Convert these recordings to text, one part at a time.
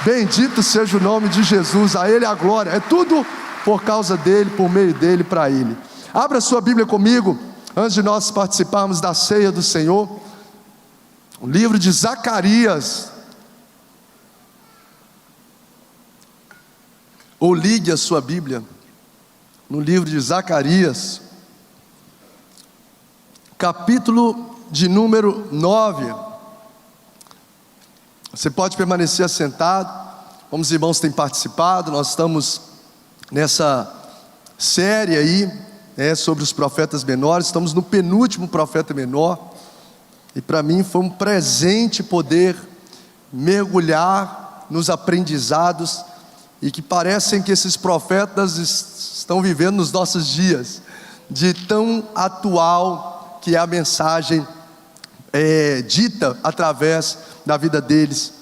Bendito seja o nome de Jesus, a Ele a glória. É tudo por causa dEle, por meio dEle, para Ele. Abra sua Bíblia comigo, antes de nós participarmos da ceia do Senhor. O livro de Zacarias. Ou ligue a sua Bíblia no livro de Zacarias, capítulo de número 9. Você pode permanecer assentado. Como os irmãos têm participado, nós estamos nessa série aí, sobre os profetas menores. Estamos no penúltimo profeta menor, e para mim foi um presente poder mergulhar nos aprendizados, e que parecem que esses profetas estão vivendo nos nossos dias, de tão atual que é a mensagem dita através da vida deles,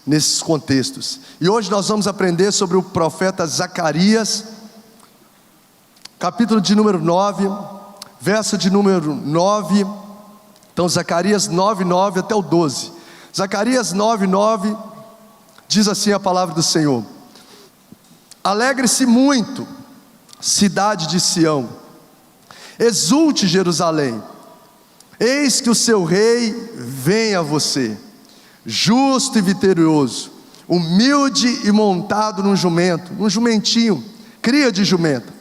nesses contextos. E hoje nós vamos aprender sobre o profeta Zacarias, capítulo de número 9, verso de número 9. Então Zacarias 9:9 até o 12. Zacarias 9:9 diz assim a palavra do Senhor: alegre-se muito, cidade de Sião, exulte Jerusalém, eis que o seu rei vem a você, justo e vitorioso, humilde e montado num jumento, num jumentinho, cria de jumento.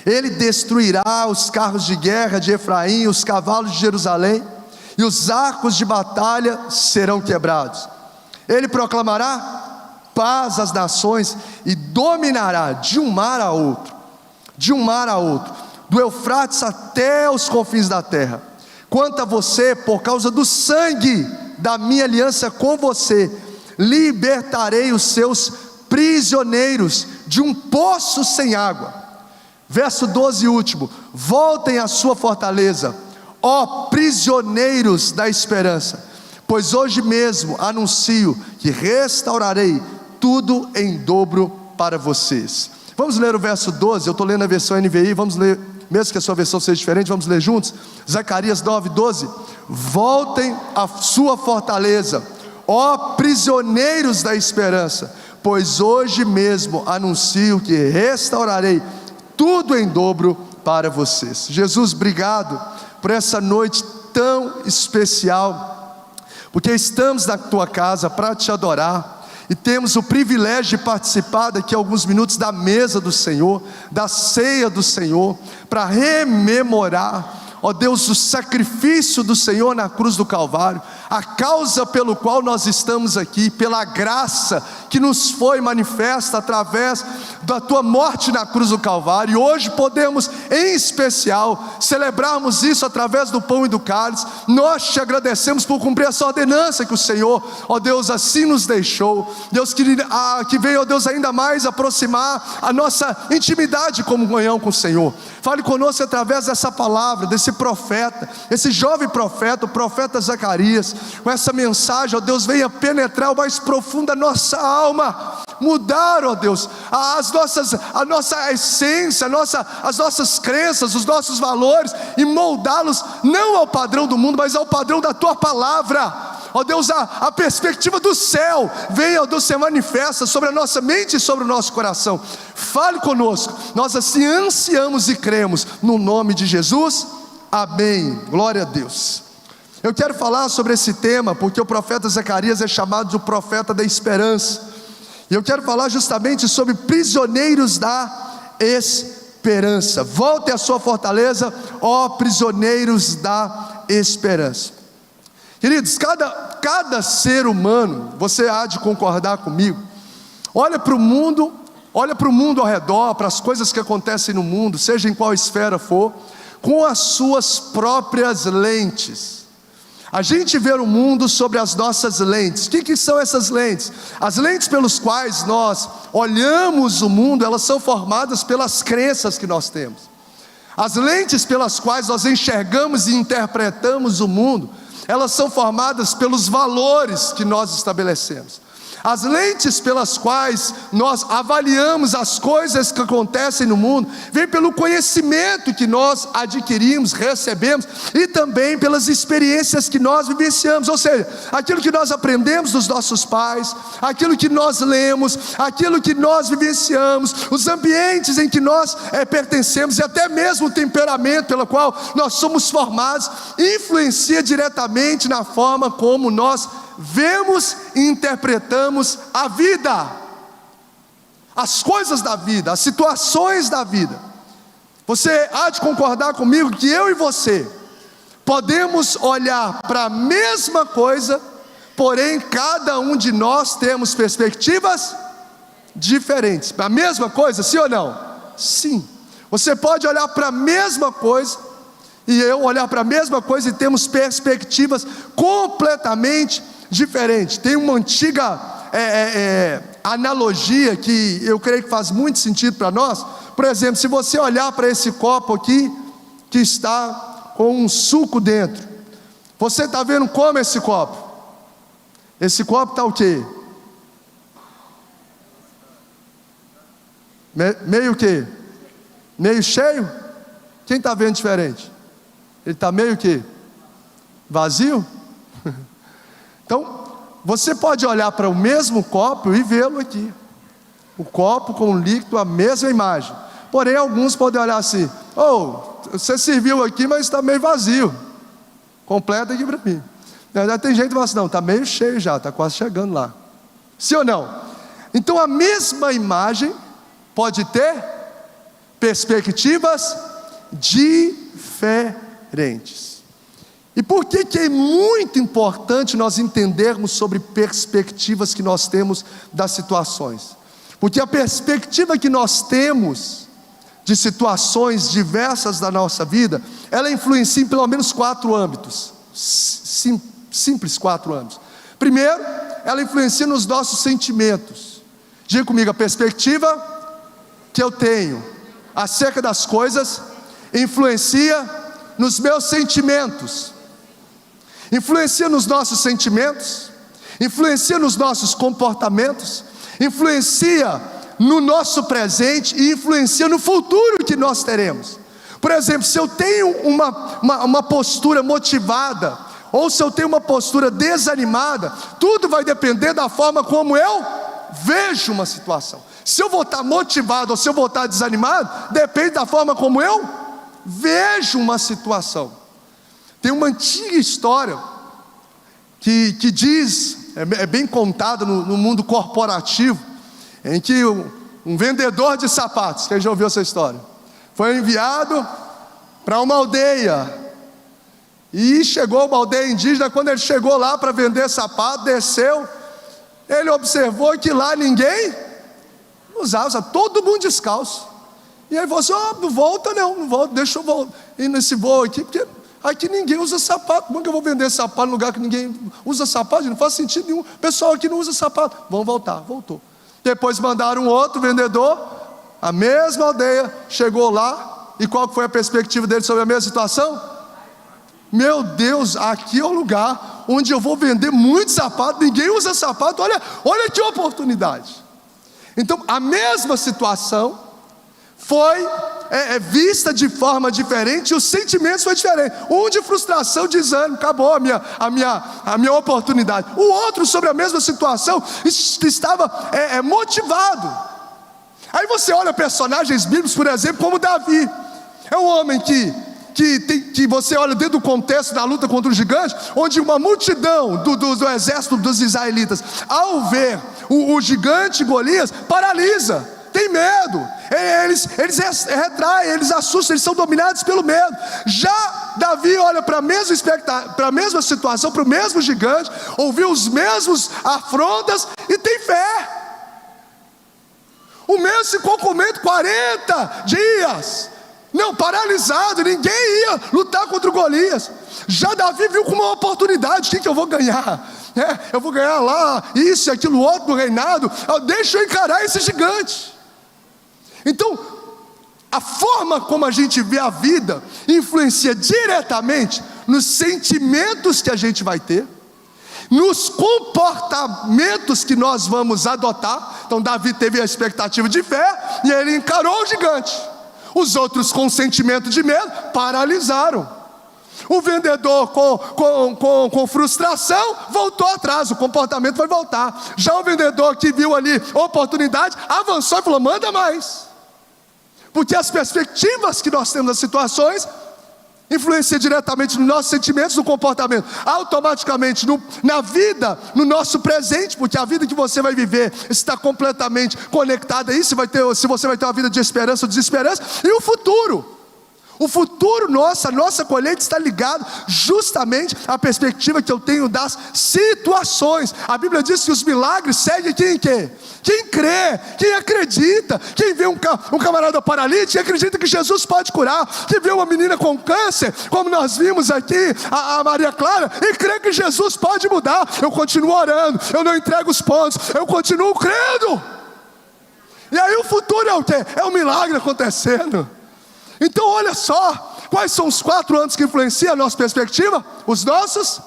Ele destruirá os carros de guerra de Efraim, os cavalos de Jerusalém, e os arcos de batalha serão quebrados. Ele proclamará paz às nações e dominará de um mar a outro, do Eufrates até os confins da terra. Quanto a você, por causa do sangue da minha aliança com você, libertarei os seus prisioneiros de um poço sem água. Verso 12 e último: voltem à sua fortaleza, ó prisioneiros da esperança, pois hoje mesmo anuncio que restaurarei tudo em dobro para vocês. Vamos ler o verso 12, eu estou lendo a versão NVI, vamos ler, mesmo que a sua versão seja diferente, vamos ler juntos. Zacarias 9:12: voltem à sua fortaleza, ó prisioneiros da esperança, pois hoje mesmo anuncio que restaurarei tudo em dobro para vocês. Jesus, obrigado por essa noite tão especial, porque estamos na tua casa para te adorar, e temos o privilégio de participar daqui a alguns minutos da mesa do Senhor, da ceia do Senhor, para rememorar, ó Deus, o sacrifício do Senhor na cruz do Calvário, a causa pelo qual nós estamos aqui, pela graça que nos foi manifesta através da tua morte na cruz do Calvário. E hoje podemos, em especial, celebrarmos isso através do pão e do cálice. Nós te agradecemos por cumprir essa ordenança que o Senhor, ó Deus, assim nos deixou. Deus, que venha, ó Deus, ainda mais aproximar a nossa intimidade e comunhão com o Senhor. Fale conosco através dessa palavra, desse profeta, esse jovem profeta, o profeta Zacarias. Com essa mensagem, ó Deus, venha penetrar o mais profundo da nossa alma, mudar, ó Deus, a nossa essência, as nossas crenças, os nossos valores, e moldá-los não ao padrão do mundo, mas ao padrão da tua palavra. Ó Deus, a perspectiva do céu venha, ó Deus, se manifesta sobre a nossa mente e sobre o nosso coração. Fale conosco, nós assim ansiamos e cremos, no nome de Jesus, amém. Glória a Deus. Eu quero falar sobre esse tema, porque o profeta Zacarias é chamado de o profeta da esperança, e eu quero falar justamente sobre prisioneiros da esperança. Volte à sua fortaleza, ó prisioneiros da esperança. Queridos, cada ser humano, você há de concordar comigo, olha para o mundo ao redor, para as coisas que acontecem no mundo, seja em qual esfera for, com as suas próprias lentes. A gente vê o mundo sobre as nossas lentes. O que são essas lentes? As lentes pelas quais nós olhamos o mundo, elas são formadas pelas crenças que nós temos. As lentes pelas quais nós enxergamos e interpretamos o mundo, elas são formadas pelos valores que nós estabelecemos. As lentes pelas quais nós avaliamos as coisas que acontecem no mundo, vem pelo conhecimento que nós adquirimos, recebemos, e também pelas experiências que nós vivenciamos, ou seja, aquilo que nós aprendemos dos nossos pais, aquilo que nós lemos, aquilo que nós vivenciamos, os ambientes em que nós pertencemos, e até mesmo o temperamento pelo qual nós somos formados, influencia diretamente na forma como nós vemos e interpretamos a vida, as coisas da vida, as situações da vida. Você há de concordar comigo que eu e você podemos olhar para a mesma coisa, porém cada um de nós temos perspectivas diferentes. Para a mesma coisa, sim ou não? Sim. Você pode olhar para a mesma coisa e eu olhar para a mesma coisa e temos perspectivas completamente diferente. Tem uma antiga analogia que eu creio que faz muito sentido para nós. Por exemplo, se você olhar para esse copo aqui, que está com um suco dentro, você está vendo como esse copo? Esse copo está o quê? Meio o quê? Meio cheio? Quem está vendo diferente? Ele está meio o quê? Vazio? Então, você pode olhar para o mesmo copo e vê-lo aqui. O copo com o líquido, a mesma imagem. Porém, alguns podem olhar assim: você serviu aqui, mas está meio vazio. Completa aqui para mim. Na verdade, tem gente que fala assim: não, está meio cheio já, está quase chegando lá. Sim ou não? Então, a mesma imagem pode ter perspectivas diferentes. E por que é muito importante nós entendermos sobre perspectivas que nós temos das situações? Porque a perspectiva que nós temos de situações diversas da nossa vida, ela influencia em pelo menos 4 âmbitos, simples 4 âmbitos. Primeiro, ela influencia nos nossos sentimentos. Diga comigo: a perspectiva que eu tenho acerca das coisas influencia nos meus sentimentos. Influencia nos nossos sentimentos, influencia nos nossos comportamentos, influencia no nosso presente e influencia no futuro que nós teremos. Por exemplo, se eu tenho uma postura motivada, ou se eu tenho uma postura desanimada, tudo vai depender da forma como eu vejo uma situação. Se eu vou estar motivado ou se eu vou estar desanimado, depende da forma como eu vejo uma situação. Tem uma antiga história que diz, é bem contada no mundo corporativo, em que um vendedor de sapatos, quem já ouviu essa história, foi enviado para uma aldeia, e chegou uma aldeia indígena. Quando ele chegou lá para vender sapato, desceu, ele observou que lá ninguém usava, todo mundo descalço. E aí falou assim: não volta, deixa eu ir nesse voo aqui, porque aqui ninguém usa sapato. Como que eu vou vender sapato no lugar que ninguém usa sapato? Não faz sentido nenhum, o pessoal aqui não usa sapato. Vamos voltar. Voltou. Depois mandaram um outro vendedor, a mesma aldeia, chegou lá, e qual foi a perspectiva dele sobre a mesma situação? Meu Deus, aqui é o lugar onde eu vou vender muito sapato, ninguém usa sapato, olha que oportunidade. Então, a mesma situação foi vista de forma diferente, e os sentimentos foram diferentes. Um de frustração, desânimo, acabou a minha oportunidade. O outro, sobre a mesma situação, estava motivado. Aí você olha personagens bíblicos, por exemplo, como Davi. É um homem que você olha dentro do contexto da luta contra o gigante, onde uma multidão do exército dos israelitas, ao ver o gigante Golias, paralisa, tem medo, eles retraem, eles assustam, eles são dominados pelo medo. Já Davi olha para a mesma situação, para o mesmo gigante, ouviu os mesmos afrontas e tem fé. O mesmo ficou com medo 40 dias, não, paralisado, ninguém ia lutar contra o Golias. Já Davi viu como uma oportunidade: o que eu vou ganhar? Eu vou ganhar lá, isso e aquilo outro do reinado, deixa eu encarar esse gigante. Então, a forma como a gente vê a vida influencia diretamente nos sentimentos que a gente vai ter, nos comportamentos que nós vamos adotar. Então Davi teve a expectativa de fé e ele encarou o gigante. Os outros, com sentimento de medo, paralisaram. O vendedor com frustração voltou atrás, o comportamento vai voltar. Já o vendedor que viu ali oportunidade, avançou e falou: manda mais. Porque as perspectivas que nós temos nas situações influenciam diretamente nos nossos sentimentos, no comportamento, automaticamente na vida, no nosso presente, porque a vida que você vai viver está completamente conectada a isso. Se você vai ter uma vida de esperança ou desesperança, e o futuro. O futuro nosso, a nossa colheita está ligado justamente à perspectiva que eu tenho das situações. A Bíblia diz que os milagres seguem quem quer? Quem crê, quem acredita. Quem vê um camarada paralítico e acredita que Jesus pode curar. Quem vê uma menina com câncer, como nós vimos aqui, a Maria Clara, e crê que Jesus pode mudar. Eu continuo orando, eu não entrego os pontos, eu continuo crendo. E aí o futuro é o quê? É um milagre acontecendo. Então olha só, quais são os 4 anos que influenciam a nossa perspectiva? Os nossos,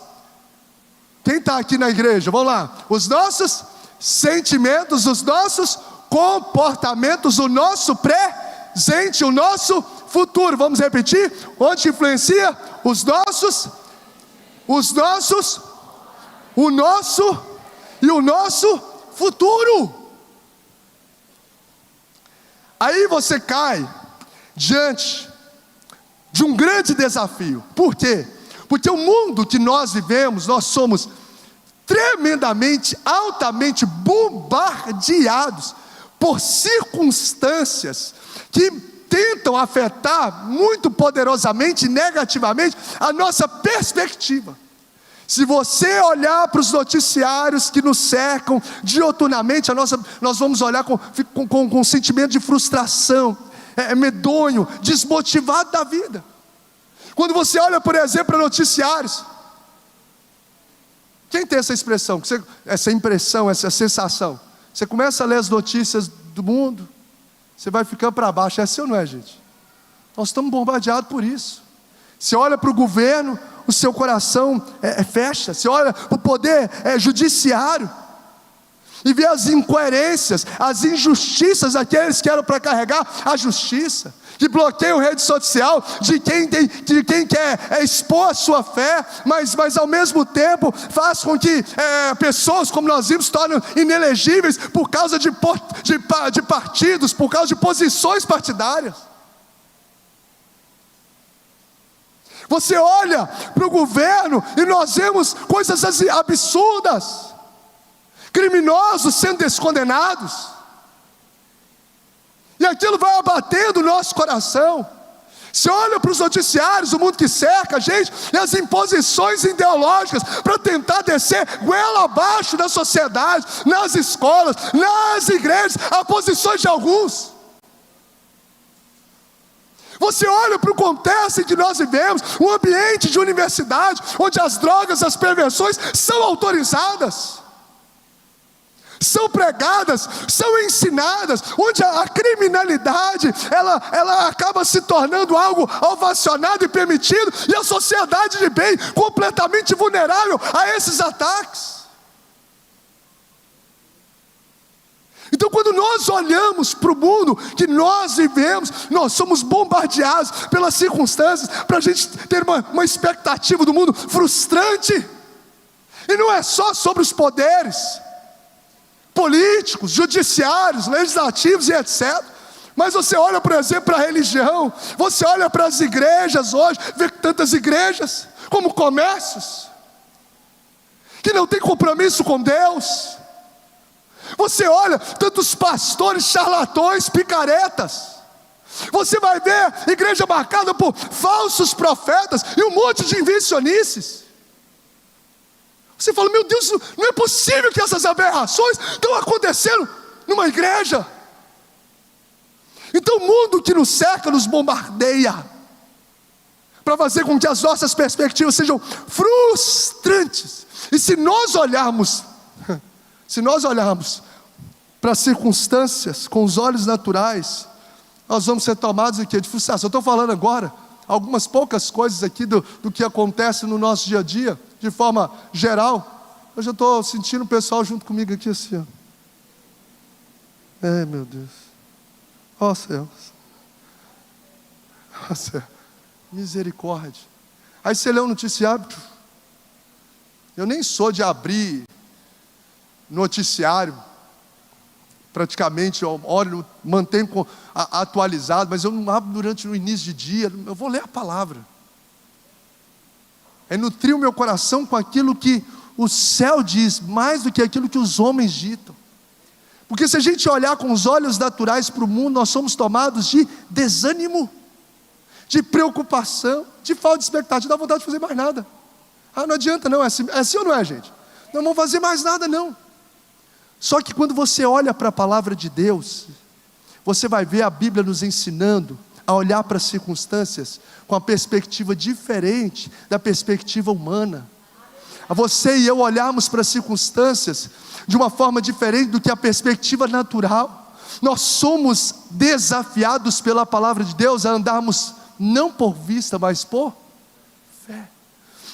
quem está aqui na igreja, vamos lá, os nossos sentimentos, os nossos comportamentos, o nosso presente, o nosso futuro. Vamos repetir? Onde influencia? O nosso e o nosso futuro. Aí você cai diante de um grande desafio. Por quê? Porque o mundo que nós vivemos, nós somos tremendamente, altamente bombardeados por circunstâncias que tentam afetar muito poderosamente, negativamente, a nossa perspectiva. Se você olhar para os noticiários que nos cercam dioturnamente, nós vamos olhar com um sentimento de frustração, medonho, desmotivado da vida. Quando você olha, por exemplo, para noticiários, quem tem essa expressão, essa impressão, essa sensação? Você começa a ler as notícias do mundo, você vai ficando para baixo. É assim ou não é, gente? Nós estamos bombardeados por isso. Você olha para o governo, o seu coração fecha. Você olha para o poder judiciário e vê as incoerências, as injustiças daqueles que eram para carregar a justiça, que bloqueiam rede social de quem quer expor a sua fé, mas ao mesmo tempo faz com que pessoas, como nós vimos, se tornem inelegíveis por causa de partidos, por causa de posições partidárias. Você olha para o governo e nós vemos coisas absurdas, criminosos sendo descondenados, e aquilo vai abatendo o nosso coração. Você olha para os noticiários, o mundo que cerca a gente, e as imposições ideológicas para tentar descer goela abaixo na sociedade, nas escolas, nas igrejas, a posições de alguns. Você olha para o contexto em que nós vivemos, um ambiente de universidade, onde as drogas, as perversões são autorizadas, são pregadas, são ensinadas, onde a criminalidade, ela acaba se tornando algo ovacionado e permitido, e a sociedade de bem completamente vulnerável a esses ataques. Então, quando nós olhamos para o mundo que nós vivemos, nós somos bombardeados pelas circunstâncias, para a gente ter uma expectativa do mundo frustrante. E não é só sobre os poderes políticos, judiciários, legislativos e etc. Mas você olha, por exemplo, para a religião, você olha para as igrejas hoje, vê tantas igrejas como comércios, que não tem compromisso com Deus. Você olha tantos pastores charlatões, picaretas. Você vai ver igreja marcada por falsos profetas e um monte de invencionices. Você fala: meu Deus, não é possível que essas aberrações estão acontecendo numa igreja. Então o mundo que nos cerca nos bombardeia para fazer com que as nossas perspectivas sejam frustrantes. E se nós olharmos para as circunstâncias com os olhos naturais, nós vamos ser tomados aqui de frustração. Eu estou falando agora algumas poucas coisas aqui do que acontece no nosso dia a dia, de forma geral. Hoje eu estou sentindo o pessoal junto comigo aqui assim, ó. Meu Deus. Ó céus. Ó céu. Misericórdia. Aí você lê um noticiário. Eu nem sou de abrir noticiário. Praticamente, eu olho, mantenho atualizado, mas eu não abro durante o início de dia. Eu vou ler a palavra. É nutrir o meu coração com aquilo que o céu diz, mais do que aquilo que os homens ditam. Porque se a gente olhar com os olhos naturais para o mundo, nós somos tomados de desânimo, de preocupação, de falta de expectativa, não dá vontade de fazer mais nada. Não adianta não, é assim ou não é, gente? Não vamos fazer mais nada não. Só que quando você olha para a palavra de Deus, você vai ver a Bíblia nos ensinando a olhar para as circunstâncias com a perspectiva diferente da perspectiva humana. A você e eu olharmos para as circunstâncias de uma forma diferente do que a perspectiva natural. Nós somos desafiados pela palavra de Deus a andarmos não por vista, mas por fé.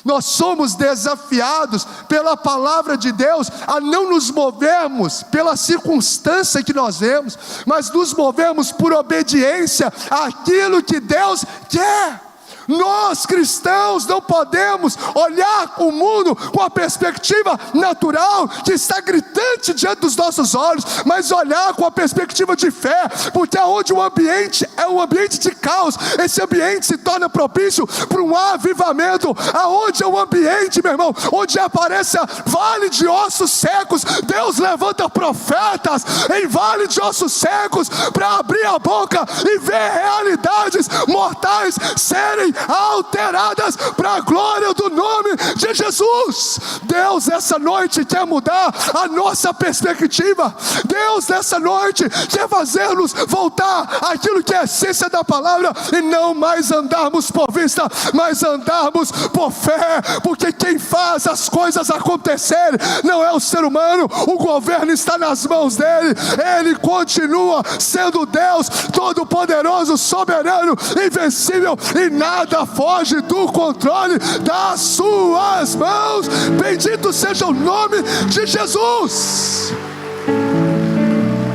Nós somos desafiados pela palavra de Deus a não nos movermos pela circunstância que nós vemos, mas nos movermos por obediência àquilo que Deus quer. Nós cristãos não podemos olhar o mundo com a perspectiva natural que está gritante diante dos nossos olhos, mas olhar com a perspectiva de fé, porque onde o ambiente é um ambiente de caos, esse ambiente se torna propício para um avivamento. Aonde é um ambiente, meu irmão, onde aparece vale de ossos secos, Deus levanta profetas em vale de ossos secos para abrir a boca e ver realidades mortais serem alteradas para a glória do nome de Jesus. Deus essa noite quer mudar a nossa perspectiva. Deus nessa noite quer fazer-nos voltar àquilo que é a essência da palavra, e não mais andarmos por vista, mas andarmos por fé, porque quem faz as coisas acontecerem não é o ser humano, o governo está nas mãos dele. Ele continua sendo Deus todo-poderoso, soberano, invencível, e nada foge do controle das suas mãos. Bendito seja o nome de Jesus.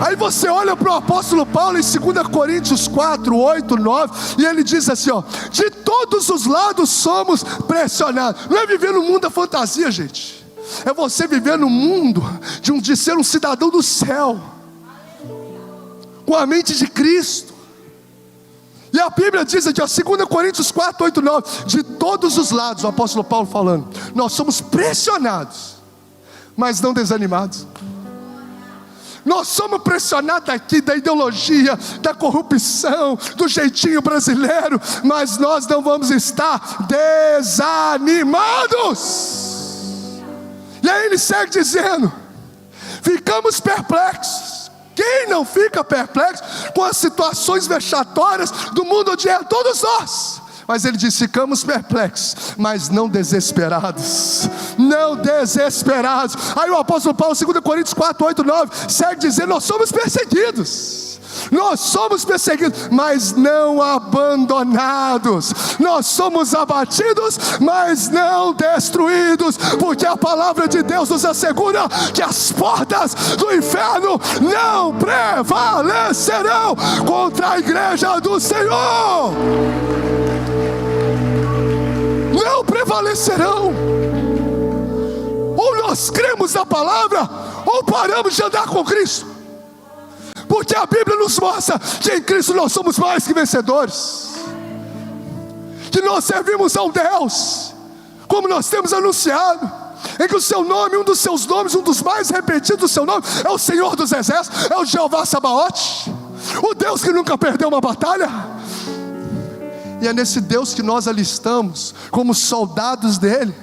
Aí você olha para o apóstolo Paulo em 2 Coríntios 4, 8, 9, e ele diz assim, ó: de todos os lados somos pressionados. Não é viver no mundo da fantasia, gente. É você viver no mundo de ser um cidadão do céu, com a mente de Cristo. E a Bíblia diz aqui, ó, 2 Coríntios 4, 8, 9, de todos os lados, o apóstolo Paulo falando, nós somos pressionados, mas não desanimados. Nós somos pressionados aqui da ideologia, da corrupção, do jeitinho brasileiro, mas nós não vamos estar desanimados. E aí ele segue dizendo, ficamos perplexos. Quem não fica perplexo com as situações vexatórias do mundo onde é? Todos nós. Mas ele diz, ficamos perplexos, mas não desesperados. Não desesperados. Aí o apóstolo Paulo, 2 Coríntios 4, 8, 9, segue dizendo, nós somos perseguidos. Nós somos perseguidos, mas não abandonados. Nós somos abatidos, mas não destruídos, porque a palavra de Deus nos assegura que as portas do inferno não prevalecerão contra a igreja do Senhor. Não prevalecerão. Ou nós cremos na palavra, ou paramos de andar com Cristo. Porque a Bíblia nos mostra que em Cristo nós somos mais que vencedores, que nós servimos a um Deus, como nós temos anunciado, em que o seu nome, um dos seus nomes, um dos mais repetidos do seu nome, é o Senhor dos Exércitos, é o Jeová Sabaote, o Deus que nunca perdeu uma batalha. E é nesse Deus que nós alistamos como soldados dele.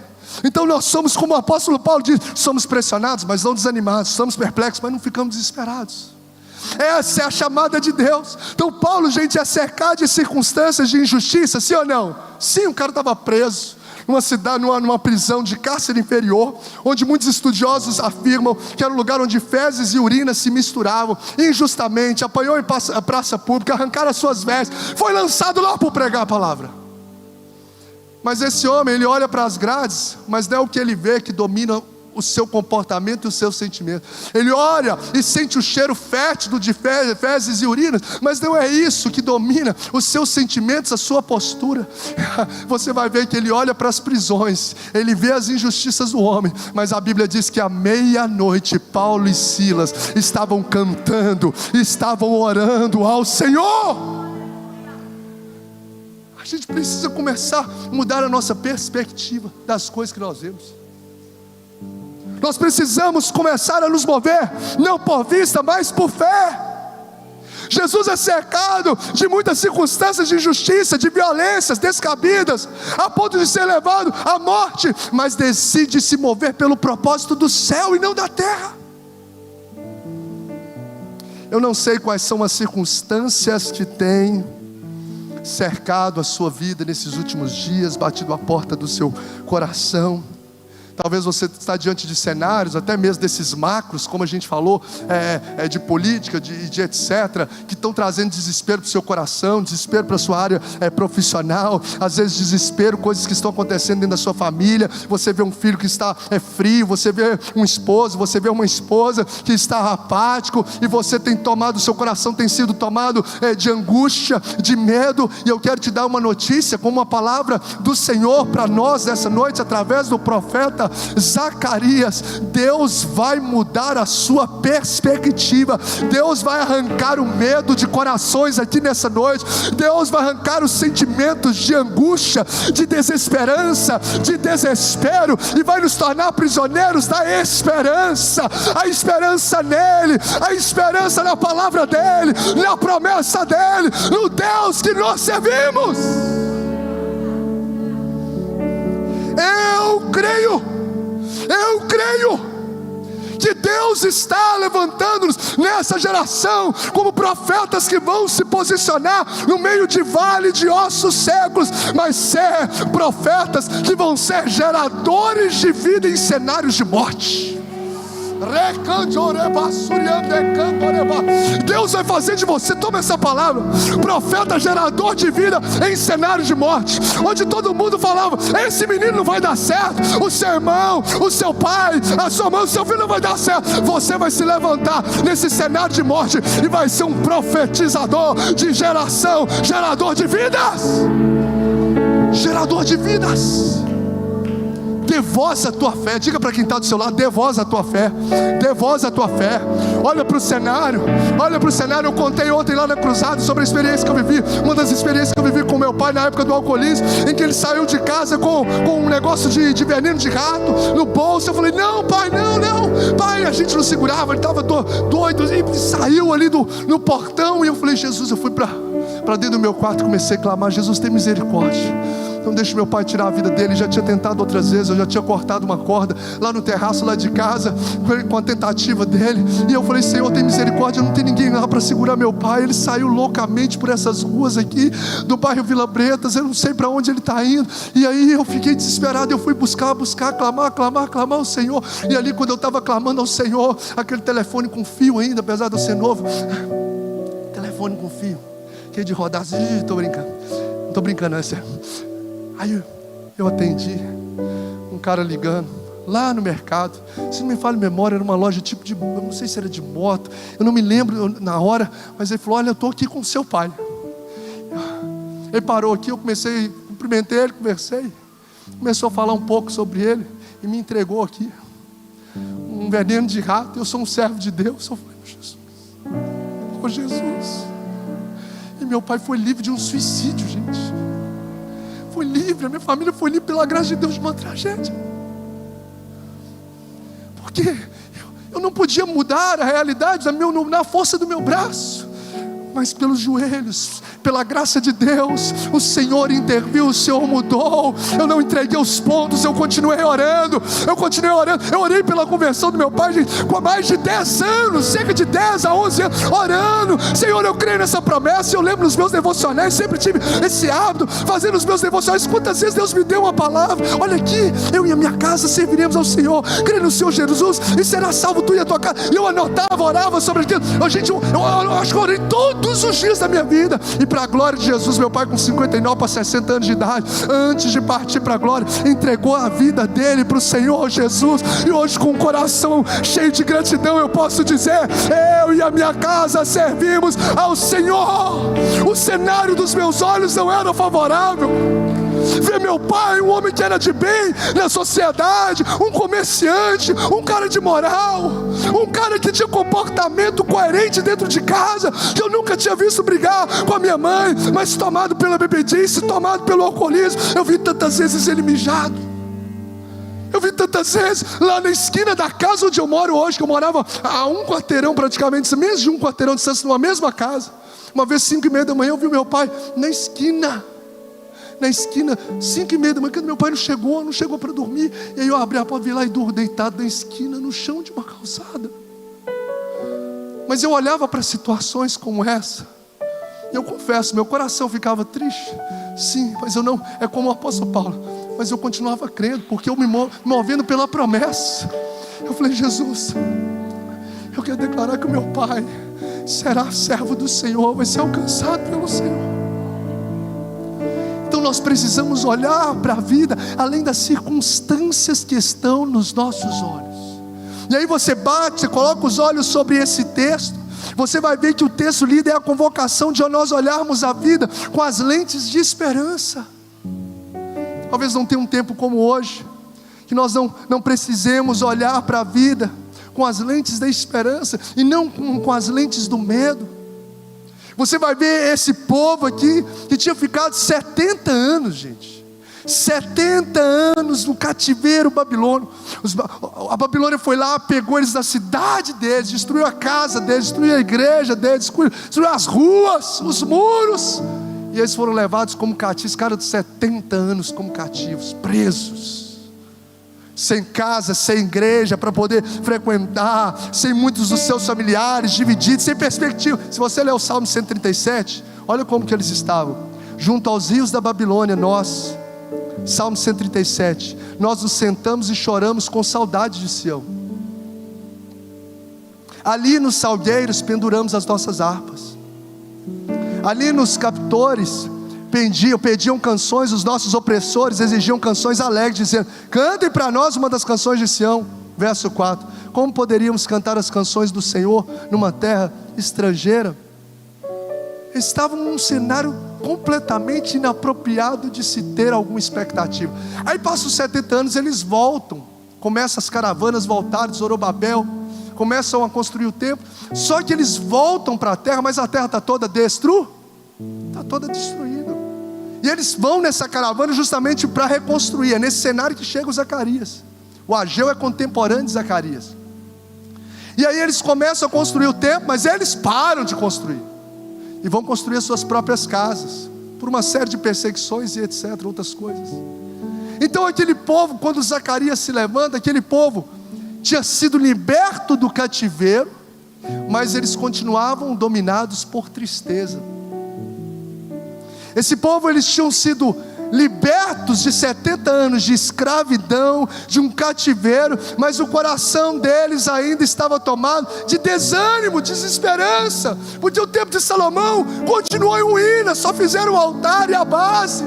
Então nós somos, como o apóstolo Paulo diz, somos pressionados, mas não desanimados, somos perplexos, mas não ficamos desesperados. Essa é a chamada de Deus. Então Paulo, gente, é cercado de circunstâncias de injustiça, sim ou não? Sim, o cara estava preso numa cidade, numa prisão de cárcere inferior, onde muitos estudiosos afirmam que era um lugar onde fezes e urina se misturavam, injustamente, apanhou em praça pública, arrancaram as suas vestes, foi lançado lá para pregar a palavra. Mas esse homem, ele olha para as grades, mas não é o que ele vê que domina o seu comportamento e o seu sentimento. Ele olha e sente o cheiro fétido de fezes e urinas, mas não é isso que domina os seus sentimentos, a sua postura. Você vai ver que ele olha para as prisões, ele vê as injustiças do homem, mas a Bíblia diz que à meia-noite Paulo e Silas estavam cantando, estavam orando ao Senhor. A gente precisa começar a mudar a nossa perspectiva das coisas que nós vemos. Nós precisamos começar a nos mover, não por vista, mas por fé. Jesus é cercado de muitas circunstâncias de injustiça, de violências descabidas, a ponto de ser levado à morte, mas decide se mover pelo propósito do céu e não da terra. Eu não sei quais são as circunstâncias que têm cercado a sua vida nesses últimos dias, batido a porta do seu coração. Talvez você está diante de cenários, até mesmo desses macros, como a gente falou, de política, de etc., que estão trazendo desespero para o seu coração, desespero para a sua área profissional, às vezes desespero, coisas que estão acontecendo dentro da sua família. Você vê um filho que está frio, você vê um esposo, você vê uma esposa que está apático, e você tem tomado, o seu coração tem sido tomado de angústia, de medo. E eu quero te dar uma notícia, como uma palavra do Senhor para nós nessa noite, através do profeta Zacarias. Deus vai mudar a sua perspectiva. Deus vai arrancar o medo de corações aqui nessa noite. Deus vai arrancar os sentimentos de angústia, de desesperança, de desespero, e vai nos tornar prisioneiros da esperança. A esperança nele, a esperança na palavra dele, na promessa dele, no Deus que nós servimos. Eu creio que Deus está levantando-nos nessa geração como profetas que vão se posicionar no meio de vale de ossos secos, mas ser profetas que vão ser geradores de vida em cenários de morte. Deus vai fazer de você, toma essa palavra, profeta gerador de vida em cenário de morte, onde todo mundo falava: esse menino não vai dar certo, o seu irmão, o seu pai, a sua mãe, o seu filho não vai dar certo. Você vai se levantar nesse cenário de morte e vai ser um profetizador de geração, gerador de vidas. Gerador de vidas. Dê voz à tua fé. Diga para quem está do seu lado: dê voz à tua fé. Dê voz à tua fé. Olha para o cenário. Olha para o cenário. Eu contei ontem lá na cruzada sobre a experiência que eu vivi. Uma das experiências que eu vivi com meu pai na época do alcoolismo, em que ele saiu de casa com um negócio de veneno de rato no bolso. Eu falei: não pai, não pai. A gente não segurava, ele estava doido, e saiu ali no portão. E eu falei: Jesus, eu fui para dentro do meu quarto e comecei a clamar: Jesus, tem misericórdia. Não deixe meu pai tirar a vida dele. Já tinha tentado outras vezes, eu já tinha cortado uma corda lá no terraço lá de casa com a tentativa dele. E eu falei: Senhor, tem misericórdia, não tem ninguém lá para segurar meu pai. Ele saiu loucamente por essas ruas aqui do bairro Vila Bretas. Eu não sei para onde ele está indo. E aí eu fiquei desesperado. Eu fui buscar, clamar ao Senhor. E ali, quando eu estava clamando ao Senhor, aquele telefone com fio ainda, apesar de eu ser novo, telefone com fio, que de rodar. Estou brincando, não estou brincando, é sério. Aí eu atendi, um cara ligando lá no mercado. Se não me falha a memória, era uma loja tipo de, eu não sei se era de moto, eu não me lembro na hora, mas ele falou: olha, eu estou aqui com o seu pai. Ele parou aqui, eu comecei, cumprimentei ele, conversei, começou a falar um pouco sobre ele, e me entregou aqui um veneno de rato. Eu sou um servo de Deus. Eu falei: Jesus, oh Jesus. E meu pai foi livre de um suicídio, gente. Foi livre, a minha família foi livre pela graça de Deus de uma tragédia. Porque eu não podia mudar a realidade na força do meu braço, mas pelos joelhos, pela graça de Deus, o Senhor interviu, o Senhor mudou. Eu não entreguei os pontos, eu continuei orando. Eu orei pela conversão do meu pai, gente, com mais de 10 anos, cerca de 10 a 11 anos, orando. Senhor, eu creio nessa promessa. Eu lembro nos meus devocionais, sempre tive esse hábito, fazendo os meus devocionais. Quantas vezes Deus me deu uma palavra: olha aqui, eu e a minha casa serviremos ao Senhor, creio no Senhor Jesus, e será salvo tu e a tua casa. E eu anotava, orava sobre aquilo. Gente, eu acho que eu orei tudo todos os dias da minha vida. E para a glória de Jesus, meu pai com 59 para 60 anos de idade, antes de partir para a glória, entregou a vida dele para o Senhor Jesus. E hoje, com o coração cheio de gratidão, eu posso dizer: eu e a minha casa servimos ao Senhor. O cenário dos meus olhos não era favorável. Ver meu pai, um homem que era de bem na sociedade, um comerciante, um cara de moral, um cara que tinha comportamento coerente dentro de casa, que eu nunca tinha visto brigar com a minha mãe, mas tomado pela bebedice, tomado pelo alcoolismo. Eu vi tantas vezes ele mijado. Eu vi tantas vezes lá na esquina da casa onde eu moro hoje, que eu morava a um quarteirão praticamente, menos de um quarteirão de distância, numa mesma casa. Uma vez 5:30 da manhã eu vi meu pai na esquina, 5:30 da manhã, quando meu pai não chegou para dormir. E aí eu abri a porta, vi lá e durmo deitado na esquina, no chão de uma calçada. Mas eu olhava para situações como essa, e eu confesso, meu coração ficava triste. Sim, mas eu não, é como o apóstolo Paulo, mas eu continuava crendo, porque eu me movendo pela promessa. Eu falei: Jesus, eu quero declarar que o meu pai será servo do Senhor, vai ser alcançado pelo Senhor. Então nós precisamos olhar para a vida além das circunstâncias que estão nos nossos olhos. E aí você coloca os olhos sobre esse texto, você vai ver que o texto líder é a convocação de nós olharmos a vida com as lentes de esperança. Talvez não tenha um tempo como hoje, que nós não precisemos olhar para a vida com as lentes da esperança, e não com as lentes do medo. Você vai ver esse povo aqui, que tinha ficado 70 anos, gente, 70 anos no cativeiro babilônico. A Babilônia foi lá, pegou eles da cidade deles, destruiu a casa deles, destruiu a igreja deles, destruiu as ruas, os muros, e eles foram levados como cativos. Cara, de 70 anos como cativos, presos, sem casa, sem igreja para poder frequentar, sem muitos dos seus familiares, divididos, sem perspectiva. Se você ler o Salmo 137, olha como que eles estavam: junto aos rios da Babilônia, nós, Salmo 137, nós nos sentamos e choramos com saudade de Sião. Ali nos salgueiros penduramos as nossas harpas. Ali nos captores pediam canções, os nossos opressores exigiam canções alegres, dizendo: cantem para nós uma das canções de Sião. Verso 4: como poderíamos cantar as canções do Senhor numa terra estrangeira? Eles estavam num cenário completamente inapropriado de se ter alguma expectativa. Aí passam os 70 anos, eles voltam, começam as caravanas voltaram de Zorobabel, começam a construir o templo. Só que eles voltam para a terra, mas a terra está toda destruída. E eles vão nessa caravana justamente para reconstruir. É nesse cenário que chega o Zacarias. O Ageu é contemporâneo de Zacarias. E aí eles começam a construir o templo, mas eles param de construir e vão construir as suas próprias casas, por uma série de perseguições e etc, outras coisas. Então aquele povo, quando Zacarias se levanta, aquele povo tinha sido liberto do cativeiro, mas eles continuavam dominados por tristeza. Esse povo, eles tinham sido libertos de 70 anos de escravidão, de um cativeiro, mas o coração deles ainda estava tomado de desânimo, desesperança, porque o tempo de Salomão continuou em ruínas, só fizeram o altar e a base,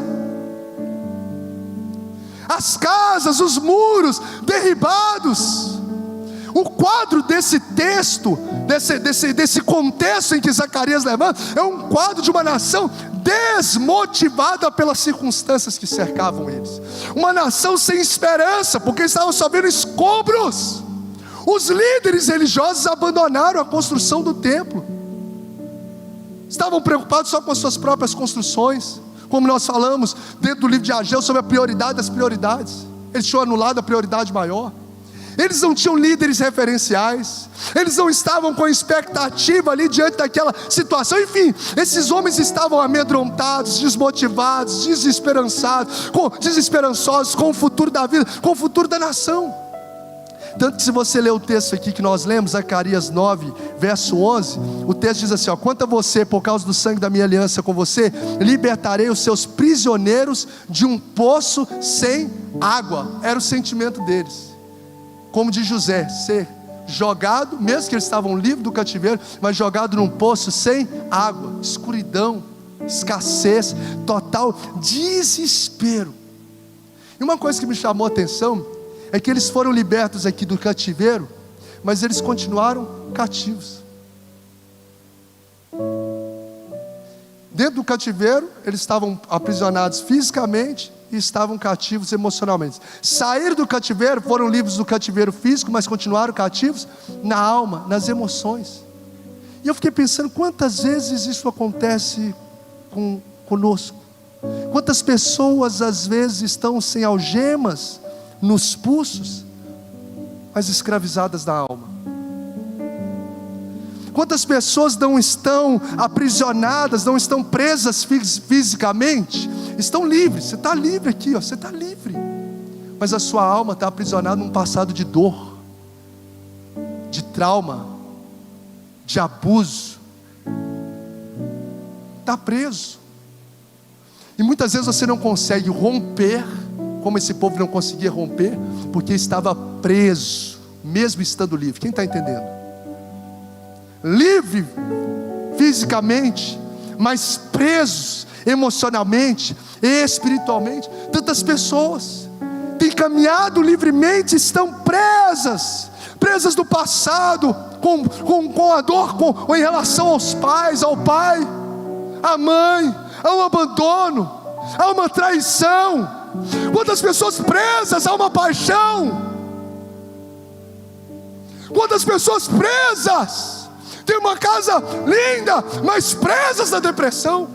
as casas, os muros derribados. O quadro desse texto, desse contexto em que Zacarias levanta, é um quadro de uma nação desmotivada pelas circunstâncias que cercavam eles, uma nação sem esperança, porque estavam só vendo escombros. Os líderes religiosos abandonaram a construção do templo, estavam preocupados só com as suas próprias construções, como nós falamos dentro do livro de Ageu sobre a prioridade das prioridades. Eles tinham anulado a prioridade maior. Eles não tinham líderes referenciais, eles não estavam com expectativa ali diante daquela situação. Enfim, esses homens estavam amedrontados, desmotivados, desesperançosos com o futuro da vida, com o futuro da nação. Tanto que se você ler o texto aqui que nós lemos, Zacarias 9, verso 11, o texto diz assim: quanto a você, por causa do sangue da minha aliança com você, libertarei os seus prisioneiros de um poço sem água. Era o sentimento deles. Como de José, ser jogado, mesmo que eles estavam livres do cativeiro, mas jogado num poço sem água, escuridão, escassez, total desespero. E uma coisa que me chamou a atenção é que eles foram libertos aqui do cativeiro, mas eles continuaram cativos. Dentro do cativeiro, eles estavam aprisionados fisicamente e estavam cativos emocionalmente. Saíram do cativeiro, foram livres do cativeiro físico, mas continuaram cativos na alma, nas emoções. E eu fiquei pensando, quantas vezes isso acontece conosco? Quantas pessoas às vezes estão sem algemas nos pulsos, mas escravizadas na alma? Quantas pessoas não estão aprisionadas, não estão presas fisicamente, estão livres? Você está livre aqui, ó, você está livre, mas a sua alma está aprisionada num passado de dor, de trauma, de abuso, está preso. E muitas vezes você não consegue romper, como esse povo não conseguia romper, porque estava preso, mesmo estando livre. Quem está entendendo? Livre fisicamente, mas presos emocionalmente e espiritualmente. Tantas pessoas têm caminhado livremente, estão presas do passado, com a dor, em relação aos pais, ao pai, à mãe, ao abandono, a uma traição. Quantas pessoas presas a uma paixão, quantas pessoas presas, tem uma casa linda, mas presas na depressão.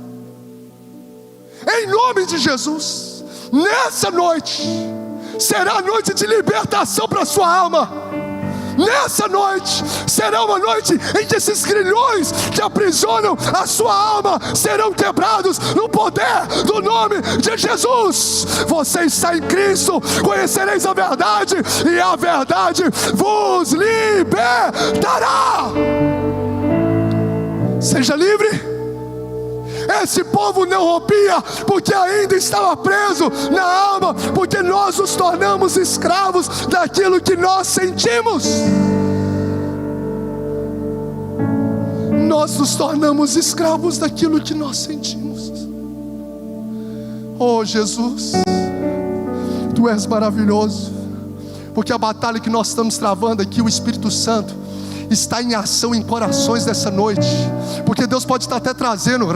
Em nome de Jesus, nessa noite será a noite de libertação para a sua alma. Nessa noite será uma noite em que esses grilhões que aprisionam a sua alma serão quebrados no poder do nome de Jesus. Você está em Cristo, conhecereis a verdade e a verdade vos libertará. Seja livre. Esse povo não rompia porque ainda estava preso na alma, porque nós nos tornamos escravos daquilo que nós sentimos. Nós nos tornamos escravos daquilo que nós sentimos. Oh Jesus, Tu és maravilhoso, porque a batalha que nós estamos travando aqui, o Espírito Santo está em ação em corações dessa noite, porque Deus pode estar até trazendo,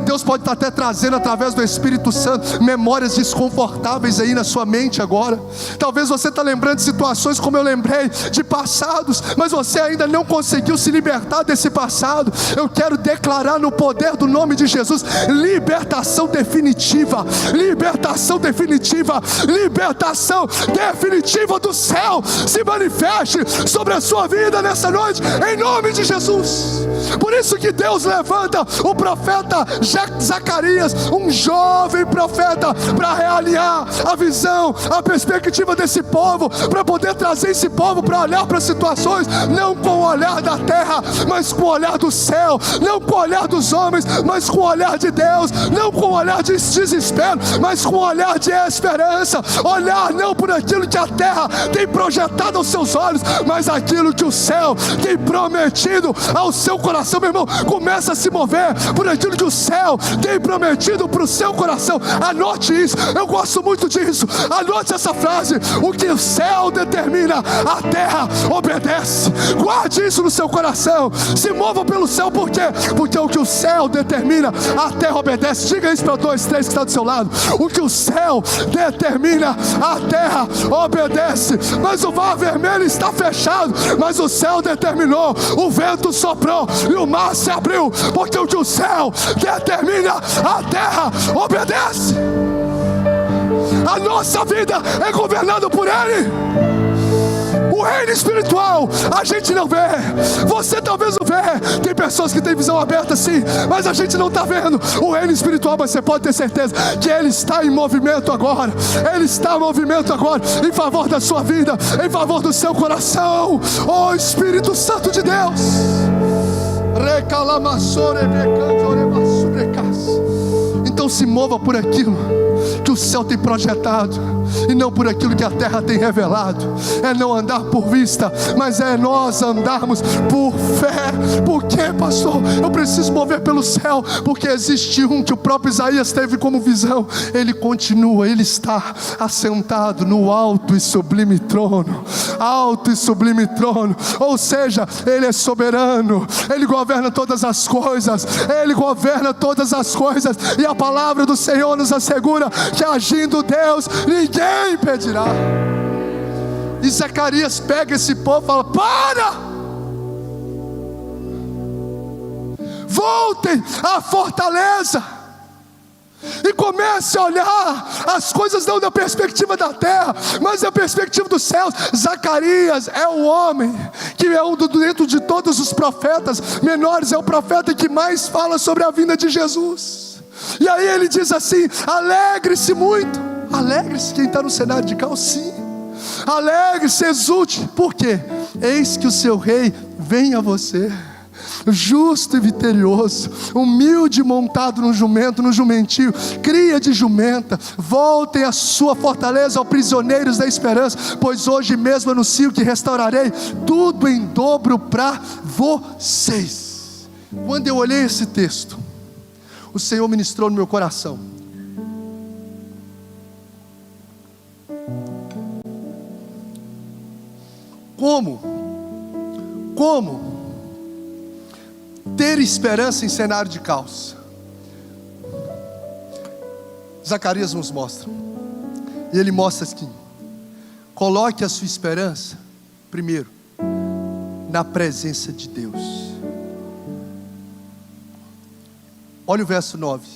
Deus pode estar até trazendo através do Espírito Santo memórias desconfortáveis aí na sua mente agora. Talvez você está lembrando de situações como eu lembrei, de passados, mas você ainda não conseguiu se libertar desse passado. Eu quero declarar no poder do nome de Jesus, libertação definitiva, libertação definitiva, libertação definitiva do céu se manifeste sobre a sua vida nessa noite, em nome de Jesus. Por isso que Deus levanta o profeta Zacarias, um jovem profeta, para realinhar a visão, a perspectiva desse povo, para poder trazer esse povo para olhar para situações, não com o olhar da terra, mas com o olhar do céu, não com o olhar dos homens, mas com o olhar de Deus, não com o olhar de desespero, mas com o olhar de esperança, olhar não por aquilo que a terra tem projetado aos seus olhos, mas aquilo que o céu tem prometido ao seu coração. Meu irmão, começa a se mover por aquilo que o céu tem prometido para o seu coração. Anote isso, eu gosto muito disso. Anote essa frase: o que o céu determina, a terra obedece. Guarde isso no seu coração, se mova pelo céu. Por quê? Porque o que o céu determina, a terra obedece. Diga isso para 2, 3 que está do seu lado: o que o céu determina, a terra obedece. Mas o mar vermelho está fechado, mas o céu determinou, o vento soprou e o mar se abriu, porque o que o céu determina, a terra obedece. A nossa vida é governada por Ele. O reino espiritual a gente não vê, você talvez não vê. Tem pessoas que têm visão aberta sim, mas a gente não está vendo o reino espiritual. Mas você pode ter certeza que Ele está em movimento agora. Ele está em movimento agora, em favor da sua vida, em favor do seu coração. Oh Espírito Santo de Deus. Então Então se mova por aquilo que o céu tem projetado, e não por aquilo que a terra tem revelado. É não andar por vista, mas é nós andarmos por fé. Por quê, pastor? Eu preciso mover pelo céu, porque existe um que o próprio Isaías teve como visão. Ele continua, ele está assentado no alto e sublime trono. Alto e sublime trono. Ou seja, ele é soberano, ele governa todas as coisas. Ele governa todas as coisas. E a palavra do Senhor nos assegura que agindo Deus, ninguém impedirá. E Zacarias pega esse povo e fala: para! Voltem à fortaleza e comece a olhar as coisas não da perspectiva da terra, mas da perspectiva dos céus. Zacarias é o homem que é um dentro de todos os profetas menores, é o profeta que mais fala sobre a vinda de Jesus. E aí ele diz assim: alegre-se muito. Alegre-se quem está no cenário de caos, sim. Alegre-se, exulte. Por quê? Eis que o seu rei vem a você, justo e vitorioso, humilde, montado no jumento, no jumentinho, cria de jumenta. Voltem à sua fortaleza, ó prisioneiros da esperança, pois hoje mesmo anuncio que restaurarei tudo em dobro para vocês. Quando eu olhei esse texto, o Senhor ministrou no meu coração: como ter esperança em cenário de caos. Zacarias nos mostra, e ele mostra que coloque a sua esperança primeiro na presença de Deus. Olha o verso 9: